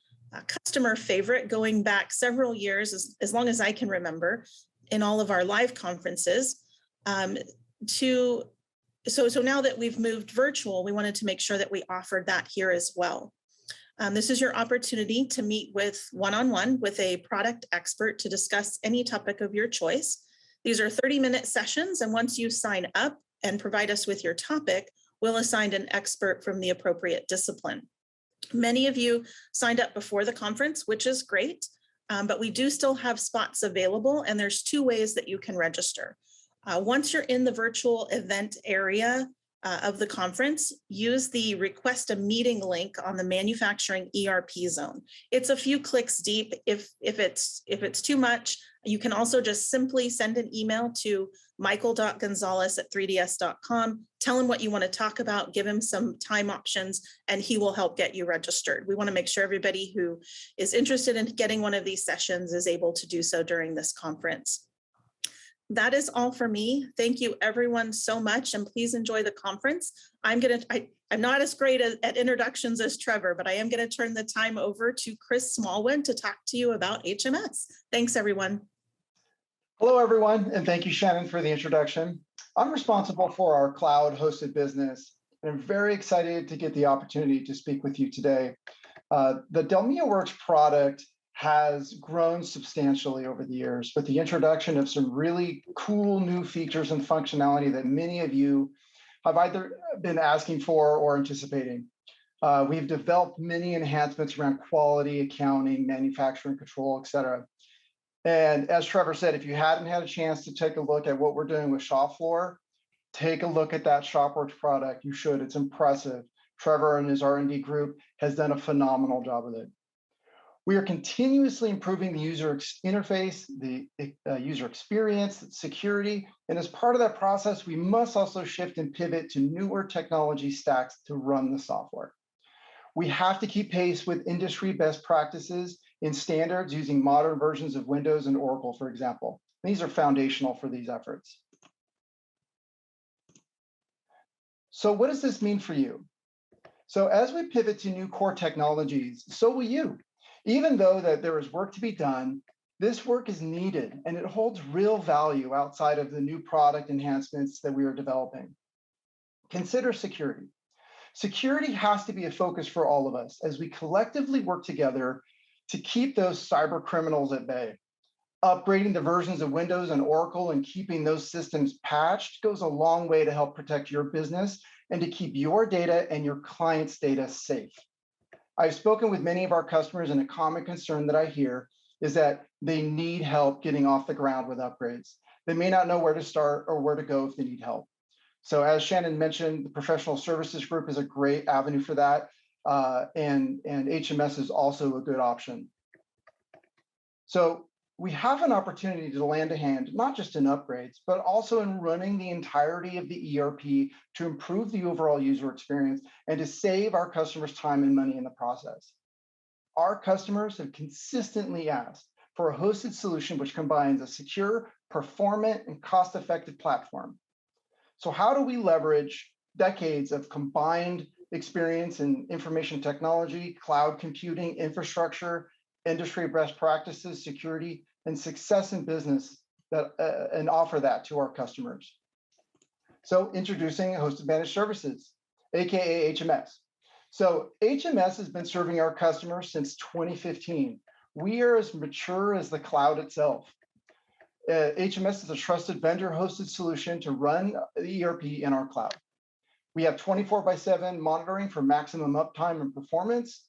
Speaker 8: customer favorite going back several years, as long as I can remember. in all of our live conferences. So now that we've moved virtual, we wanted to make sure that we offered that here as well. This is your opportunity to meet with one-on-one with a product expert to discuss any topic of your choice. These are 30-minute sessions, and once you sign up and provide us with your topic, we'll assign an expert from the appropriate discipline. Many of you signed up before the conference, which is great, but we do still have spots available, and there's 2 ways that you can register. Once you're in the virtual event area of the conference, use the request a meeting link on the manufacturing ERP zone. It's a few clicks deep. If it's too much, you can also just simply send an email to michael.gonzalez@3ds.com. Tell him what you want to talk about, give him some time options, and he will help get you registered. We want to make sure everybody who is interested in getting one of these sessions is able to do so during this conference. That is all for me. Thank you everyone so much, and please enjoy the conference. I'm not as great at introductions as Trevor, but I am going to turn the time over to Chris Smallwood to talk to you about HMS. Thanks, everyone.
Speaker 9: Hello, everyone, and thank you, Shannon, for the introduction. I'm responsible for our cloud-hosted business, and I'm very excited to get the opportunity to speak with you today. The DELMIAWorks product has grown substantially over the years with the introduction of some really cool new features and functionality that many of you have either been asking for or anticipating. We've developed many enhancements around quality, accounting, manufacturing control, et cetera. And as Trevor said, if you hadn't had a chance to take a look at what we're doing with shop floor, take a look at that ShopWorks product. You should. It's impressive. Trevor and his R&D group has done a phenomenal job with it. We are continuously improving the user interface, the user experience, security, and as part of that process, we must also shift and pivot to newer technology stacks to run the software. We have to keep pace with industry best practices in standards using modern versions of Windows and Oracle, for example. These are foundational for these efforts. So what does this mean for you? So as we pivot to new core technologies, so will you. Even though that there is work to be done, this work is needed and it holds real value outside of the new product enhancements that we are developing. Consider security. Security has to be a focus for all of us as we collectively work together to keep those cyber criminals at bay. Upgrading the versions of Windows and Oracle and keeping those systems patched goes a long way to help protect your business and to keep your data and your clients' data safe. I've spoken with many of our customers, and a common concern that I hear is that they need help getting off the ground with upgrades. They may not know where to start or where to go if they need help. So as Shannon mentioned, the professional services group is a great avenue for that, and HMS is also a good option. So we have an opportunity to land a hand, not just in upgrades, but also in running the entirety of the ERP to improve the overall user experience and to save our customers time and money in the process. Our customers have consistently asked for a hosted solution which combines a secure, performant, and cost-effective platform. So how do we leverage decades of combined experience in information technology, cloud computing, infrastructure, industry best practices, security, and success in business and offer that to our customers? So introducing hosted managed services, AKA HMS. So HMS has been serving our customers since 2015. We are as mature as the cloud itself. HMS is a trusted vendor hosted solution to run the ERP in our cloud. We have 24/7 monitoring for maximum uptime and performance.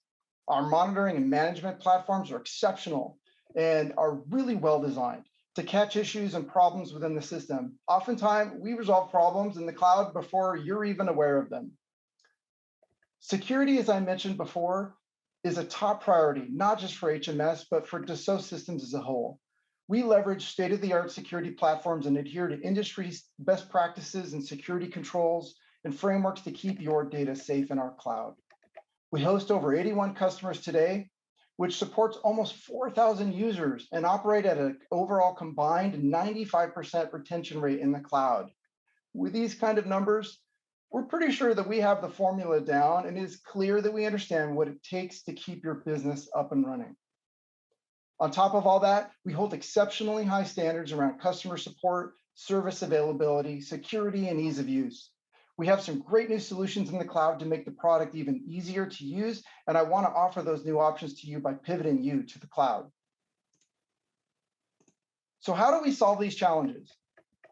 Speaker 9: Our monitoring and management platforms are exceptional and are really well designed to catch issues and problems within the system. Oftentimes, we resolve problems in the cloud before you're even aware of them. Security, as I mentioned before, is a top priority, not just for HMS, but for Dassault Systems as a whole. We leverage state-of-the-art security platforms and adhere to industry's best practices and security controls and frameworks to keep your data safe in our cloud. We host over 81 customers today, which supports almost 4,000 users and operate at an overall combined 95% retention rate in the cloud. With these kind of numbers, we're pretty sure that we have the formula down, and it is clear that we understand what it takes to keep your business up and running. On top of all that, we hold exceptionally high standards around customer support, service availability, security, and ease of use. We have some great new solutions in the cloud to make the product even easier to use, and I want to offer those new options to you by pivoting you to the cloud. So how do we solve these challenges?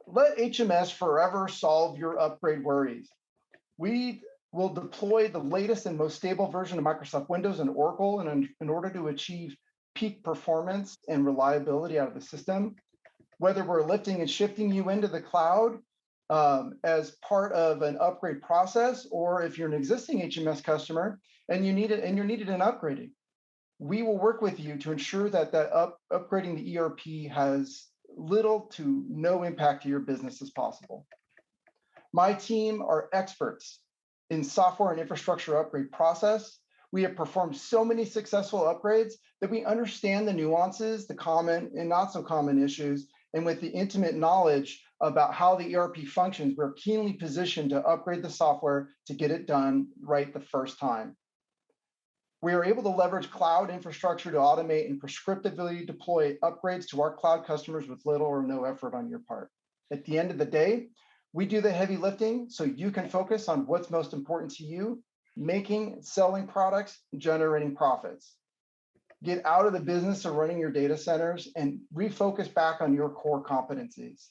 Speaker 9: Let HMS forever solve your upgrade worries. We will deploy the latest and most stable version of Microsoft Windows and Oracle in order to achieve peak performance and reliability out of the system. Whether we're lifting and shifting you into the cloud as part of an upgrade process, or if you're an existing HMS customer and you're needed an upgrading, we will work with you to ensure that upgrading the ERP has little to no impact to your business as possible. My team are experts in software and infrastructure upgrade process. We have performed so many successful upgrades that we understand the nuances, the common and not so common issues, and with the intimate knowledge about how the ERP functions, we're keenly positioned to upgrade the software to get it done right the first time. We are able to leverage cloud infrastructure to automate and prescriptively deploy upgrades to our cloud customers with little or no effort on your part. At the end of the day, we do the heavy lifting so you can focus on what's most important to you, making, selling products, generating profits. Get out of the business of running your data centers and refocus back on your core competencies.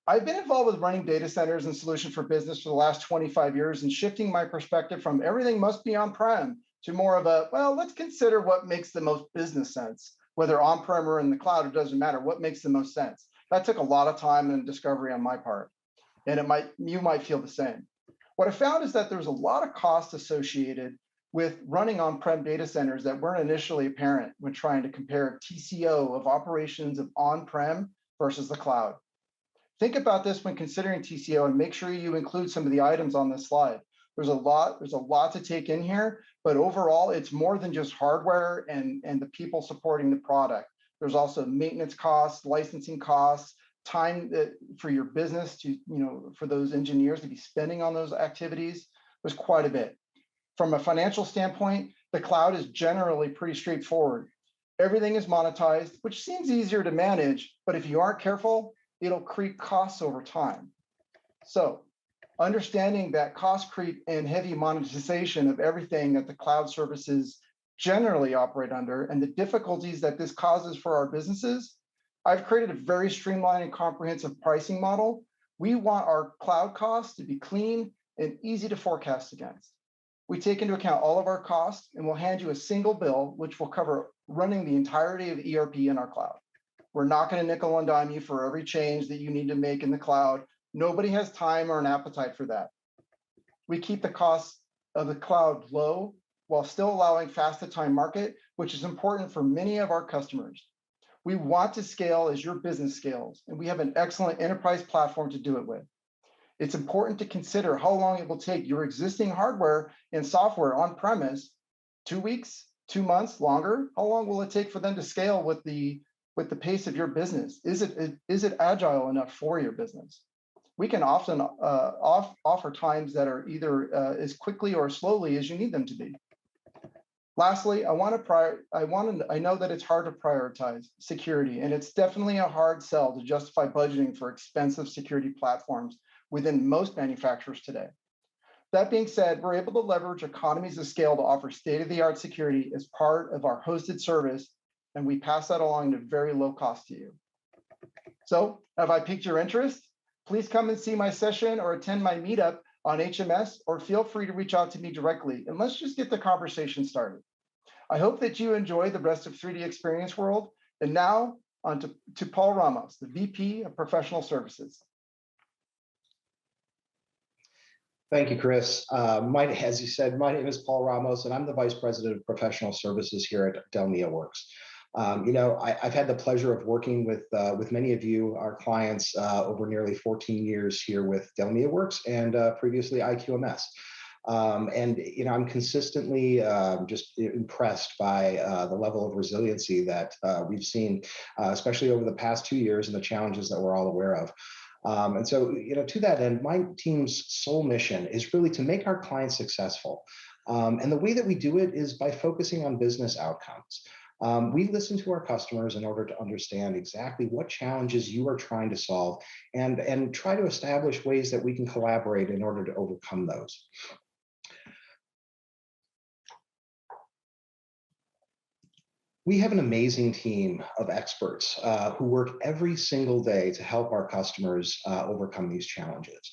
Speaker 9: I've been involved with running data centers and solutions for business for the last 25 years and shifting my perspective from everything must be on-prem to more of a, well, let's consider what makes the most business sense, whether on-prem or in the cloud, it doesn't matter, what makes the most sense. That took a lot of time and discovery on my part, and you might feel the same. What I found is that there's a lot of cost associated with running on-prem data centers that weren't initially apparent when trying to compare TCO of operations of on-prem versus the cloud. Think about this when considering TCO and make sure you include some of the items on this slide. There's a lot to take in here, but overall, it's more than just hardware and the people supporting the product. There's also maintenance costs, licensing costs, time for your business to, for those engineers to be spending on those activities. There's quite a bit. From a financial standpoint, the cloud is generally pretty straightforward. Everything is monetized, which seems easier to manage, but if you aren't careful, it'll creep costs over time. So understanding that cost creep and heavy monetization of everything that the cloud services generally operate under and the difficulties that this causes for our businesses, I've created a very streamlined and comprehensive pricing model. We want our cloud costs to be clean and easy to forecast against. We take into account all of our costs and we'll hand you a single bill, which will cover running the entirety of ERP in our cloud. We're not going to nickel and dime you for every change that you need to make in the cloud. Nobody has time or an appetite for that. We keep the costs of the cloud low while still allowing fast to time market, which is important for many of our customers. We want to scale as your business scales, and we have an excellent enterprise platform to do it with. It's important to consider how long it will take your existing hardware and software on premise, 2 weeks, 2 months, longer. How long will it take for them to scale with the pace of your business? Is it agile enough for your business? We can often offer times that are either as quickly or slowly as you need them to be. Lastly, I know that it's hard to prioritize security, and it's definitely a hard sell to justify budgeting for expensive security platforms within most manufacturers today. That being said, we're able to leverage economies of scale to offer state-of-the-art security as part of our hosted service, and we pass that along at very low cost to you. So, have I piqued your interest? Please come and see my session or attend my meetup on HMS, or feel free to reach out to me directly, and let's just get the conversation started. I hope that you enjoy the rest of 3D Experience World. And now on to Paul Ramos, the VP of Professional Services.
Speaker 10: Thank you, Chris. As you said, my name is Paul Ramos, and I'm the Vice President of Professional Services here at DELMIAWorks. I've had the pleasure of working with many of you, our clients, over nearly 14 years here with DELMIAWorks and previously IQMS. I'm consistently just impressed by the level of resiliency that we've seen, especially over the past 2 years, and the challenges that we're all aware of. To that end, my team's sole mission is really to make our clients successful. And the way that we do it is by focusing on business outcomes. We listen to our customers in order to understand exactly what challenges you are trying to solve and try to establish ways that we can collaborate in order to overcome those. We have an amazing team of experts who work every single day to help our customers overcome these challenges.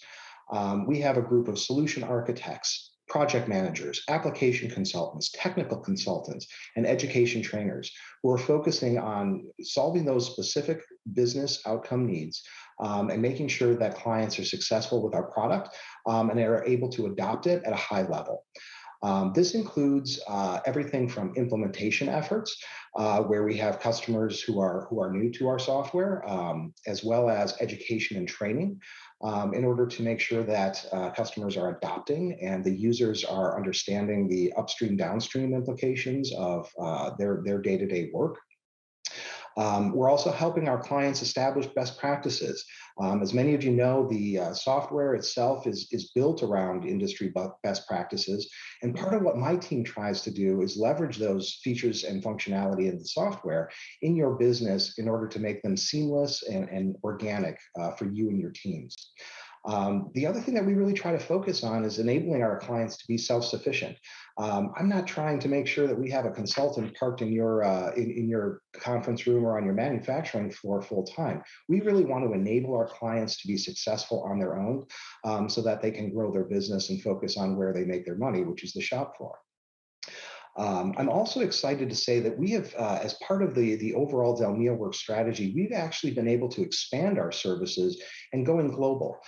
Speaker 10: We have a group of solution architects, project managers, application consultants, technical consultants, and education trainers who are focusing on solving those specific business outcome needs and making sure that clients are successful with our product and are able to adopt it at a high level. This includes everything from implementation efforts, where we have customers who are new to our software, as well as education and training, in order to make sure that customers are adopting and the users are understanding the upstream, downstream implications of their day-to-day work. We're also helping our clients establish best practices. As many of you know, the software itself is built around industry best practices. And part of what my team tries to do is leverage those features and functionality in the software in your business in order to make them seamless and organic for you and your teams. The other thing that we really try to focus on is enabling our clients to be self-sufficient. I'm not trying to make sure that we have a consultant parked in your conference room or on your manufacturing floor full time. We really want to enable our clients to be successful on their own so that they can grow their business and focus on where they make their money, which is the shop floor. I'm also excited to say that we have, as part of the overall DELMIAWorks strategy, we've actually been able to expand our services and going global.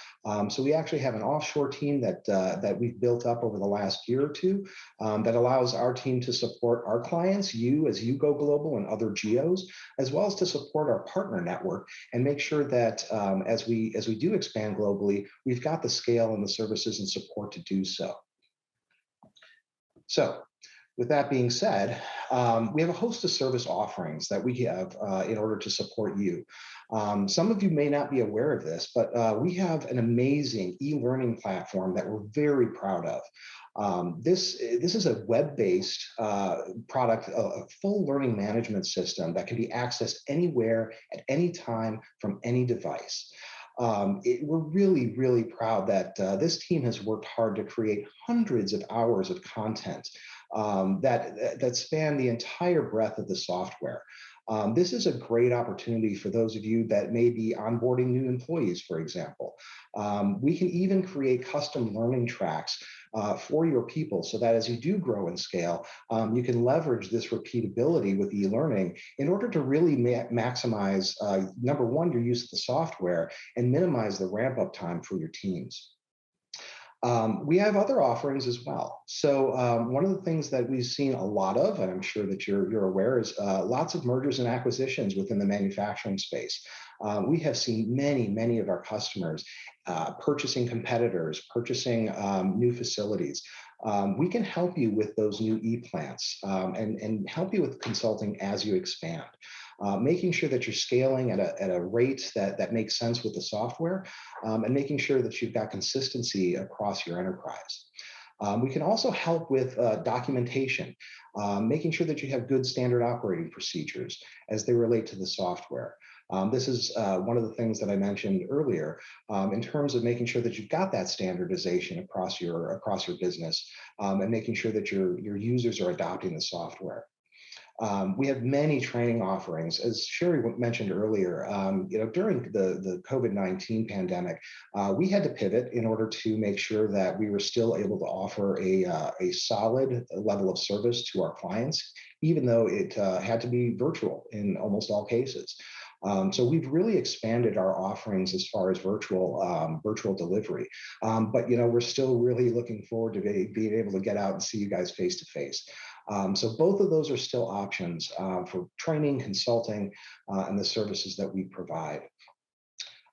Speaker 10: So we actually have an offshore team that we've built up over the last year or two that allows our team to support our clients, as you go global and other geos, as well as to support our partner network and make sure that as we do expand globally, we've got the scale and the services and support to do so. So, with that being said, we have a host of service offerings that we have in order to support you. Some of you may not be aware of this, but we have an amazing e-learning platform that we're very proud of. This is a web-based product, a full learning management system that can be accessed anywhere, at any time, from any device. We're really, really proud that this team has worked hard to create hundreds of hours of content that span the entire breadth of the software. This is a great opportunity for those of you that may be onboarding new employees, for example. We can even create custom learning tracks for your people so that as you do grow and scale, you can leverage this repeatability with e-learning in order to really maximize, number one, your use of the software and minimize the ramp-up time for your teams. We have other offerings as well. So one of the things that we've seen a lot of, and I'm sure that you're aware, is lots of mergers and acquisitions within the manufacturing space. We have seen many of our customers purchasing competitors, purchasing new facilities. We can help you with those new e-plants and help you with consulting as you expand. Making sure that you're scaling at a rate that makes sense with the software, and making sure that you've got consistency across your enterprise. We can also help with documentation, making sure that you have good standard operating procedures as they relate to the software. This is one of the things that I mentioned earlier in terms of making sure that you've got that standardization across your business and making sure that your users are adopting the software. We have many training offerings. As Cheri mentioned earlier, during the COVID-19 pandemic, we had to pivot in order to make sure that we were still able to offer a solid level of service to our clients, even though it had to be virtual in almost all cases. So we've really expanded our offerings as far as virtual delivery. But we're still really looking forward to being able to get out and see you guys face to face. So both of those are still options for training, consulting, and the services that we provide.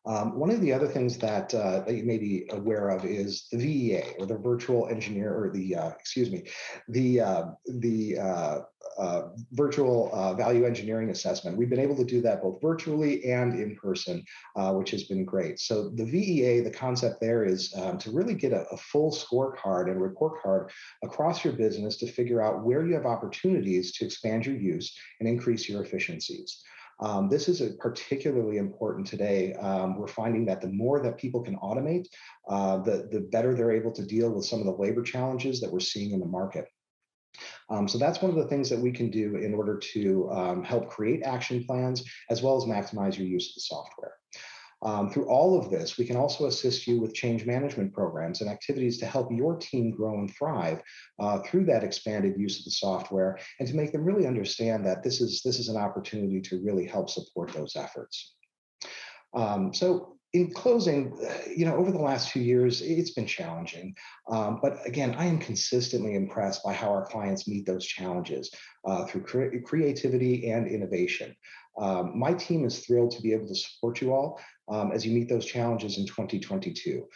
Speaker 10: One of the other things that you may be aware of is the VEA, or the virtual engineer, or the virtual value engineering assessment. We've been able to do that both virtually and in person, which has been great. So the VEA, the concept there is to really get a full scorecard and report card across your business to figure out where you have opportunities to expand your use and increase your efficiencies. This is particularly important today. We're finding that the more that people can automate, the better they're able to deal with some of the labor challenges that we're seeing in the market. So that's one of the things that we can do in order to help create action plans, as well as maximize your use of the software. Through all of this, we can also assist you with change management programs and activities to help your team grow and thrive through that expanded use of the software, and to make them really understand that this is an opportunity to really help support those efforts. So in closing, over the last few years, it's been challenging. But again, I am consistently impressed by how our clients meet those challenges through creativity and innovation. My team is thrilled to be able to support you all as you meet those challenges in 2022.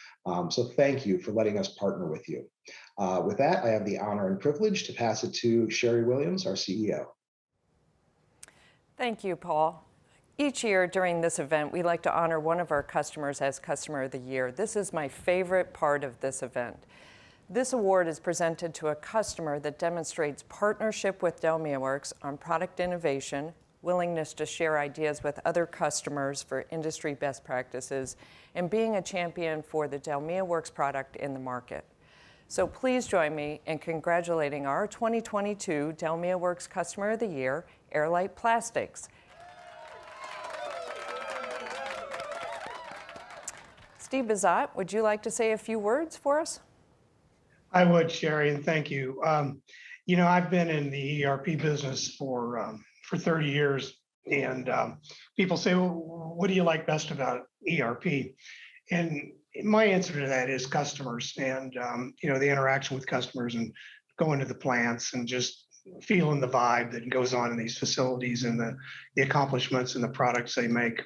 Speaker 10: So thank you for letting us partner with you. With that, I have the honor and privilege to pass it to Cheri Williams, our CEO.
Speaker 4: Thank you, Paul. Each year during this event, we like to honor one of our customers as Customer of the Year. This is my favorite part of this event. This award is presented to a customer that demonstrates partnership with DELMIAWorks on product innovation, willingness to share ideas with other customers for industry best practices, and being a champion for the DELMIAWorks product in the market. So please join me in congratulating our 2022 DELMIAWorks Customer of the Year, Airlight Plastics. Steve Bazat, would you like to say a few words for us?
Speaker 3: I would, Cheri, and thank you. I've been in the ERP business for 30 years, and people say, well, what do you like best about ERP? And my answer to that is customers, and the interaction with customers, and going to the plants and just feeling the vibe that goes on in these facilities, and the accomplishments and the products they make.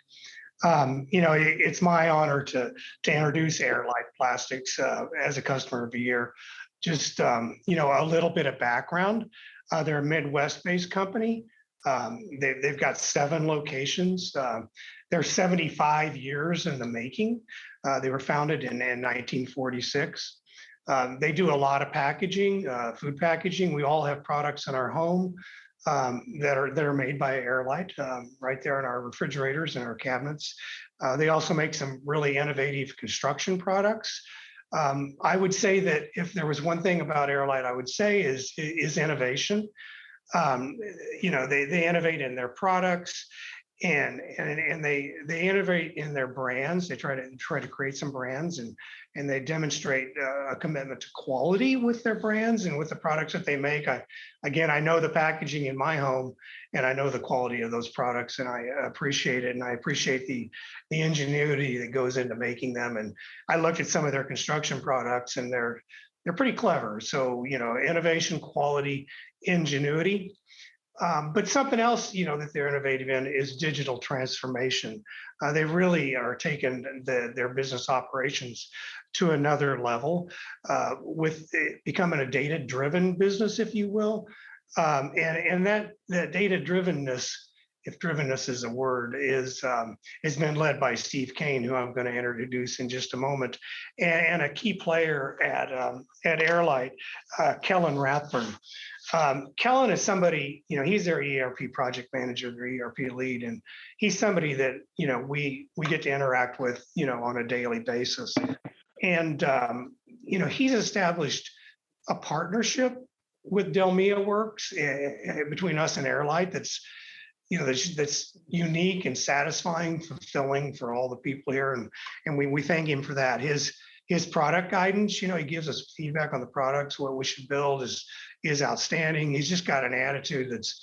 Speaker 3: It's my honor to introduce Airlight Plastics as a Customer of the Year. Just a little bit of background. They're a Midwest-based company. They've got 7 locations. They're 75 years in the making. They were founded in 1946. They do a lot of packaging, food packaging. We all have products in our home that are made by Airlight, right there in our refrigerators and our cabinets. They also make some really innovative construction products. I would say that if there was one thing about Airlight, I would say is innovation. They innovate in their products, and they innovate in their brands. They try to create some brands, and they demonstrate a commitment to quality with their brands and with the products that they make. I know the packaging in my home, and I know the quality of those products, and I appreciate it, and I appreciate the ingenuity that goes into making them. And I look at some of their construction products, and they're pretty clever. So innovation, quality, ingenuity. But something else, that they're innovative in is digital transformation. They really are taking their business operations to another level with becoming a data-driven business, if you will. And that data-drivenness, if drivenness is a word, has been led by Steve Kane, who I'm going to introduce in just a moment, and a key player at Airlight, Kellen Rathburn. Kellen is somebody, he's their ERP project manager, their ERP lead, and he's somebody that, we get to interact with, on a daily basis. And, he's established a partnership with DELMIAWorks between us and Airlight that's unique and satisfying, fulfilling for all the people here. And we thank him for that. His product guidance, he gives us feedback on the products, what we should build is outstanding. He's just got an attitude that's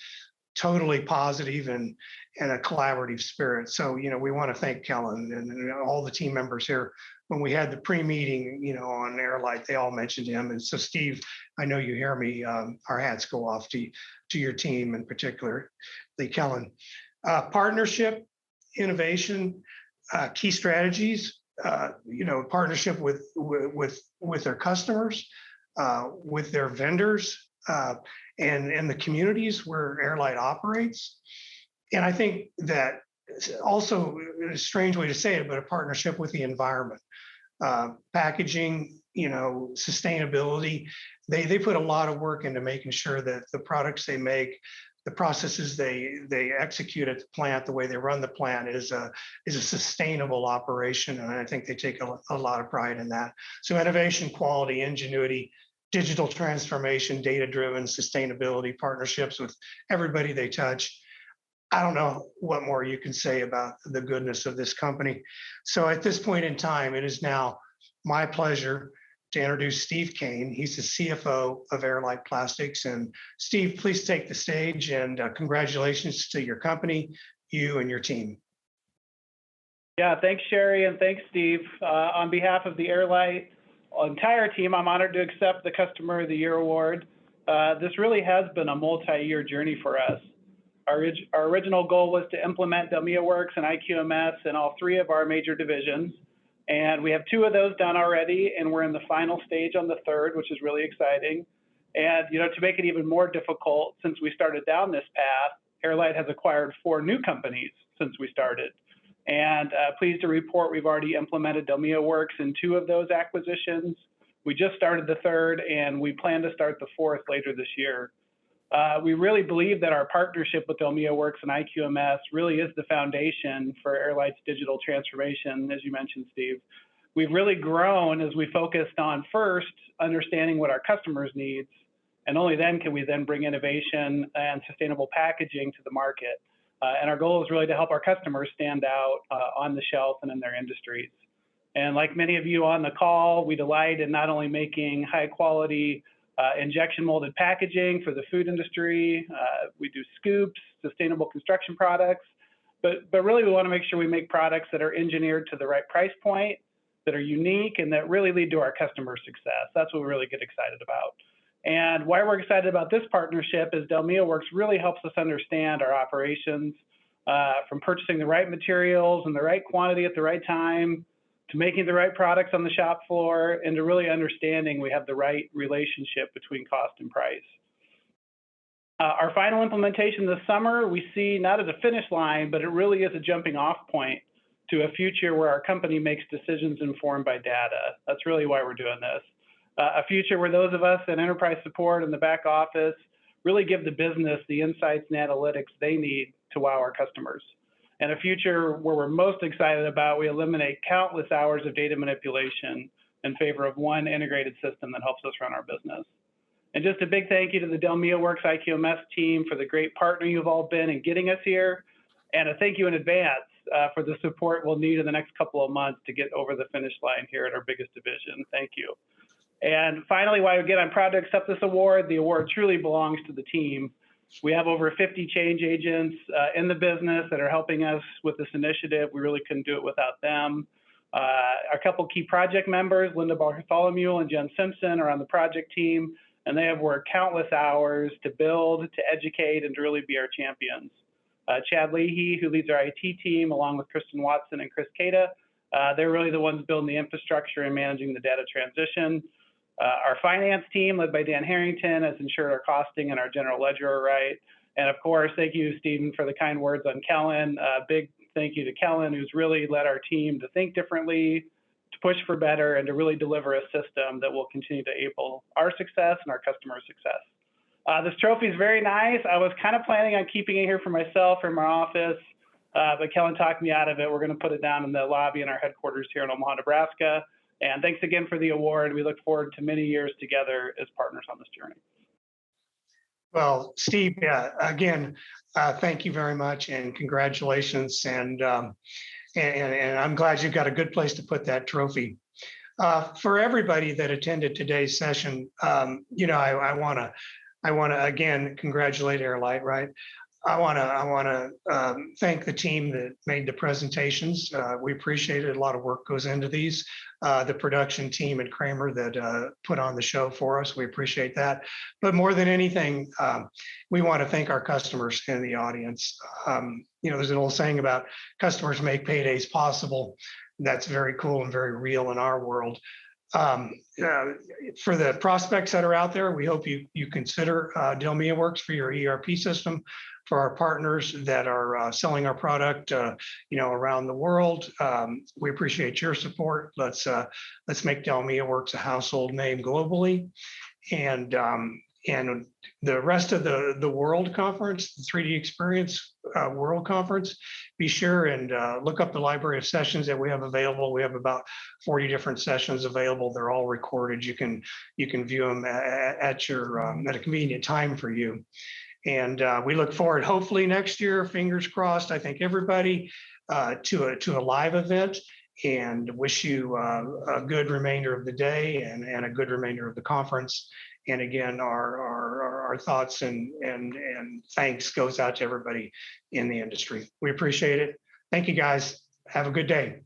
Speaker 3: totally positive and a collaborative spirit. So, we want to thank Kellen and all the team members here. When we had the pre-meeting, on Airlight, they all mentioned him. And so, Steve, I know you hear me. Our hats go off to your team, in particular, Kellen. Partnership, innovation. key strategies, partnership with their customers, with their vendors, and the communities where Airlight operates. And I think that also, a strange way to say it, but a partnership with the environment, packaging, sustainability. They put a lot of work into making sure that the products they make, the processes they execute at the plant, the way they run the plant is a sustainable operation. And I think they take a lot of pride in that. So innovation, quality, ingenuity, digital transformation, data-driven sustainability, partnerships with everybody they touch. I don't know what more you can say about the goodness of this company. So at this point in time, it is now my pleasure to introduce Steve Kane. He's the CFO of Airlight Plastics. And Steve, please take the stage, and congratulations to your company, you and your team.
Speaker 11: Yeah, thanks, Cheri, and thanks, Steve. On behalf of the Airlight entire team, I'm honored to accept the Customer of the Year award. This really has been a multi-year journey for us. Our original goal was to implement DELMIAWorks and IQMS in all three of our major divisions. And we have two of those done already, and we're in the final stage on the third, which is really exciting. And, to make it even more difficult, since we started down this path, Airlight has acquired 4 new companies since we started. And pleased to report we've already implemented DELMIAWorks in 2 of those acquisitions. We just started the third, and we plan to start the 4th later this year. We really believe that our partnership with DELMIAWorks and IQMS really is the foundation for Airlight's digital transformation, as you mentioned, Steve. We've really grown as we focused on first understanding what our customers' needs, and only then can we then bring innovation and sustainable packaging to the market. And our goal is really to help our customers stand out on the shelf and in their industries. And like many of you on the call, we delight in not only making high quality injection molded packaging for the food industry. We do scoops, sustainable construction products, but really we want to make sure we make products that are engineered to the right price point, that are unique, and that really lead to our customer success. That's what we really get excited about. And why we're excited about this partnership is DELMIAWorks really helps us understand our operations, from purchasing the right materials and the right quantity at the right time, to making the right products on the shop floor, and to really understanding we have the right relationship between cost and price. Our final implementation this summer, we see not as a finish line, but it really is a jumping off point to a future where our company makes decisions informed by data. That's really why we're doing this. A future where those of us in enterprise support and the back office really give the business the insights and analytics they need to wow our customers. And a future where we're most excited about, we eliminate countless hours of data manipulation in favor of one integrated system that helps us run our business. And just a big thank you to the DELMIAWorks IQMS team for the great partner you've all been in getting us here. And a thank you in advance for the support we'll need in the next couple of months to get over the finish line here at our biggest division. Thank you. And finally, why again, I'm proud to accept this award. The award truly belongs to the team. We have over 50 change agents in the business that are helping us with this initiative. We really couldn't do it without them. A couple key project members, Linda Bartholomew and Jen Simpson, are on the project team, and they have worked countless hours to build, to educate, and to really be our champions. Chad Leahy, who leads our IT team, along with Kristen Watson and Chris Cada, they're really the ones building the infrastructure and managing the data transition. Our finance team, led by Dan Harrington, has ensured our costing and our general ledger are right. And of course, thank you, Stephen, for the kind words on Kellen. Big thank you to Kellen, who's really led our team to think differently, to push for better, and to really deliver a system that will continue to enable our success and our customers' success. This trophy is very nice. I was kind of planning on keeping it here for myself or in my office, but Kellen talked me out of it. We're going to put it down in the lobby in our headquarters here in Omaha, Nebraska. And thanks again for the award. We look forward to many years together as partners on this journey.
Speaker 3: Well, Steve, again, thank you very much and congratulations. And I'm glad you've got a good place to put that trophy. For everybody that attended today's session, I want to again congratulate Airlight. Right, I want to thank the team that made the presentations. We appreciate it. A lot of work goes into these. The production team at Kramer that put on the show for us. We appreciate that. But more than anything, we want to thank our customers in the audience. There's an old saying about customers make paydays possible. That's very cool and very real in our world. For the prospects that are out there, we hope you consider DELMIAWorks for your ERP system. For our partners that are selling our product, around the world, we appreciate your support. Let's make DELMIAWorks a household name globally, and the rest of the World Conference, the 3DEXPERIENCE World Conference. Be sure and look up the library of sessions that we have available. We have about 40 different sessions available. They're all recorded. You can view them at a convenient time for you. And we look forward, hopefully next year, fingers crossed, I think everybody, to a live event, and wish you a good remainder of the day and a good remainder of the conference. And again, our thoughts and thanks goes out to everybody in the industry. We appreciate it. Thank you, guys. Have a good day.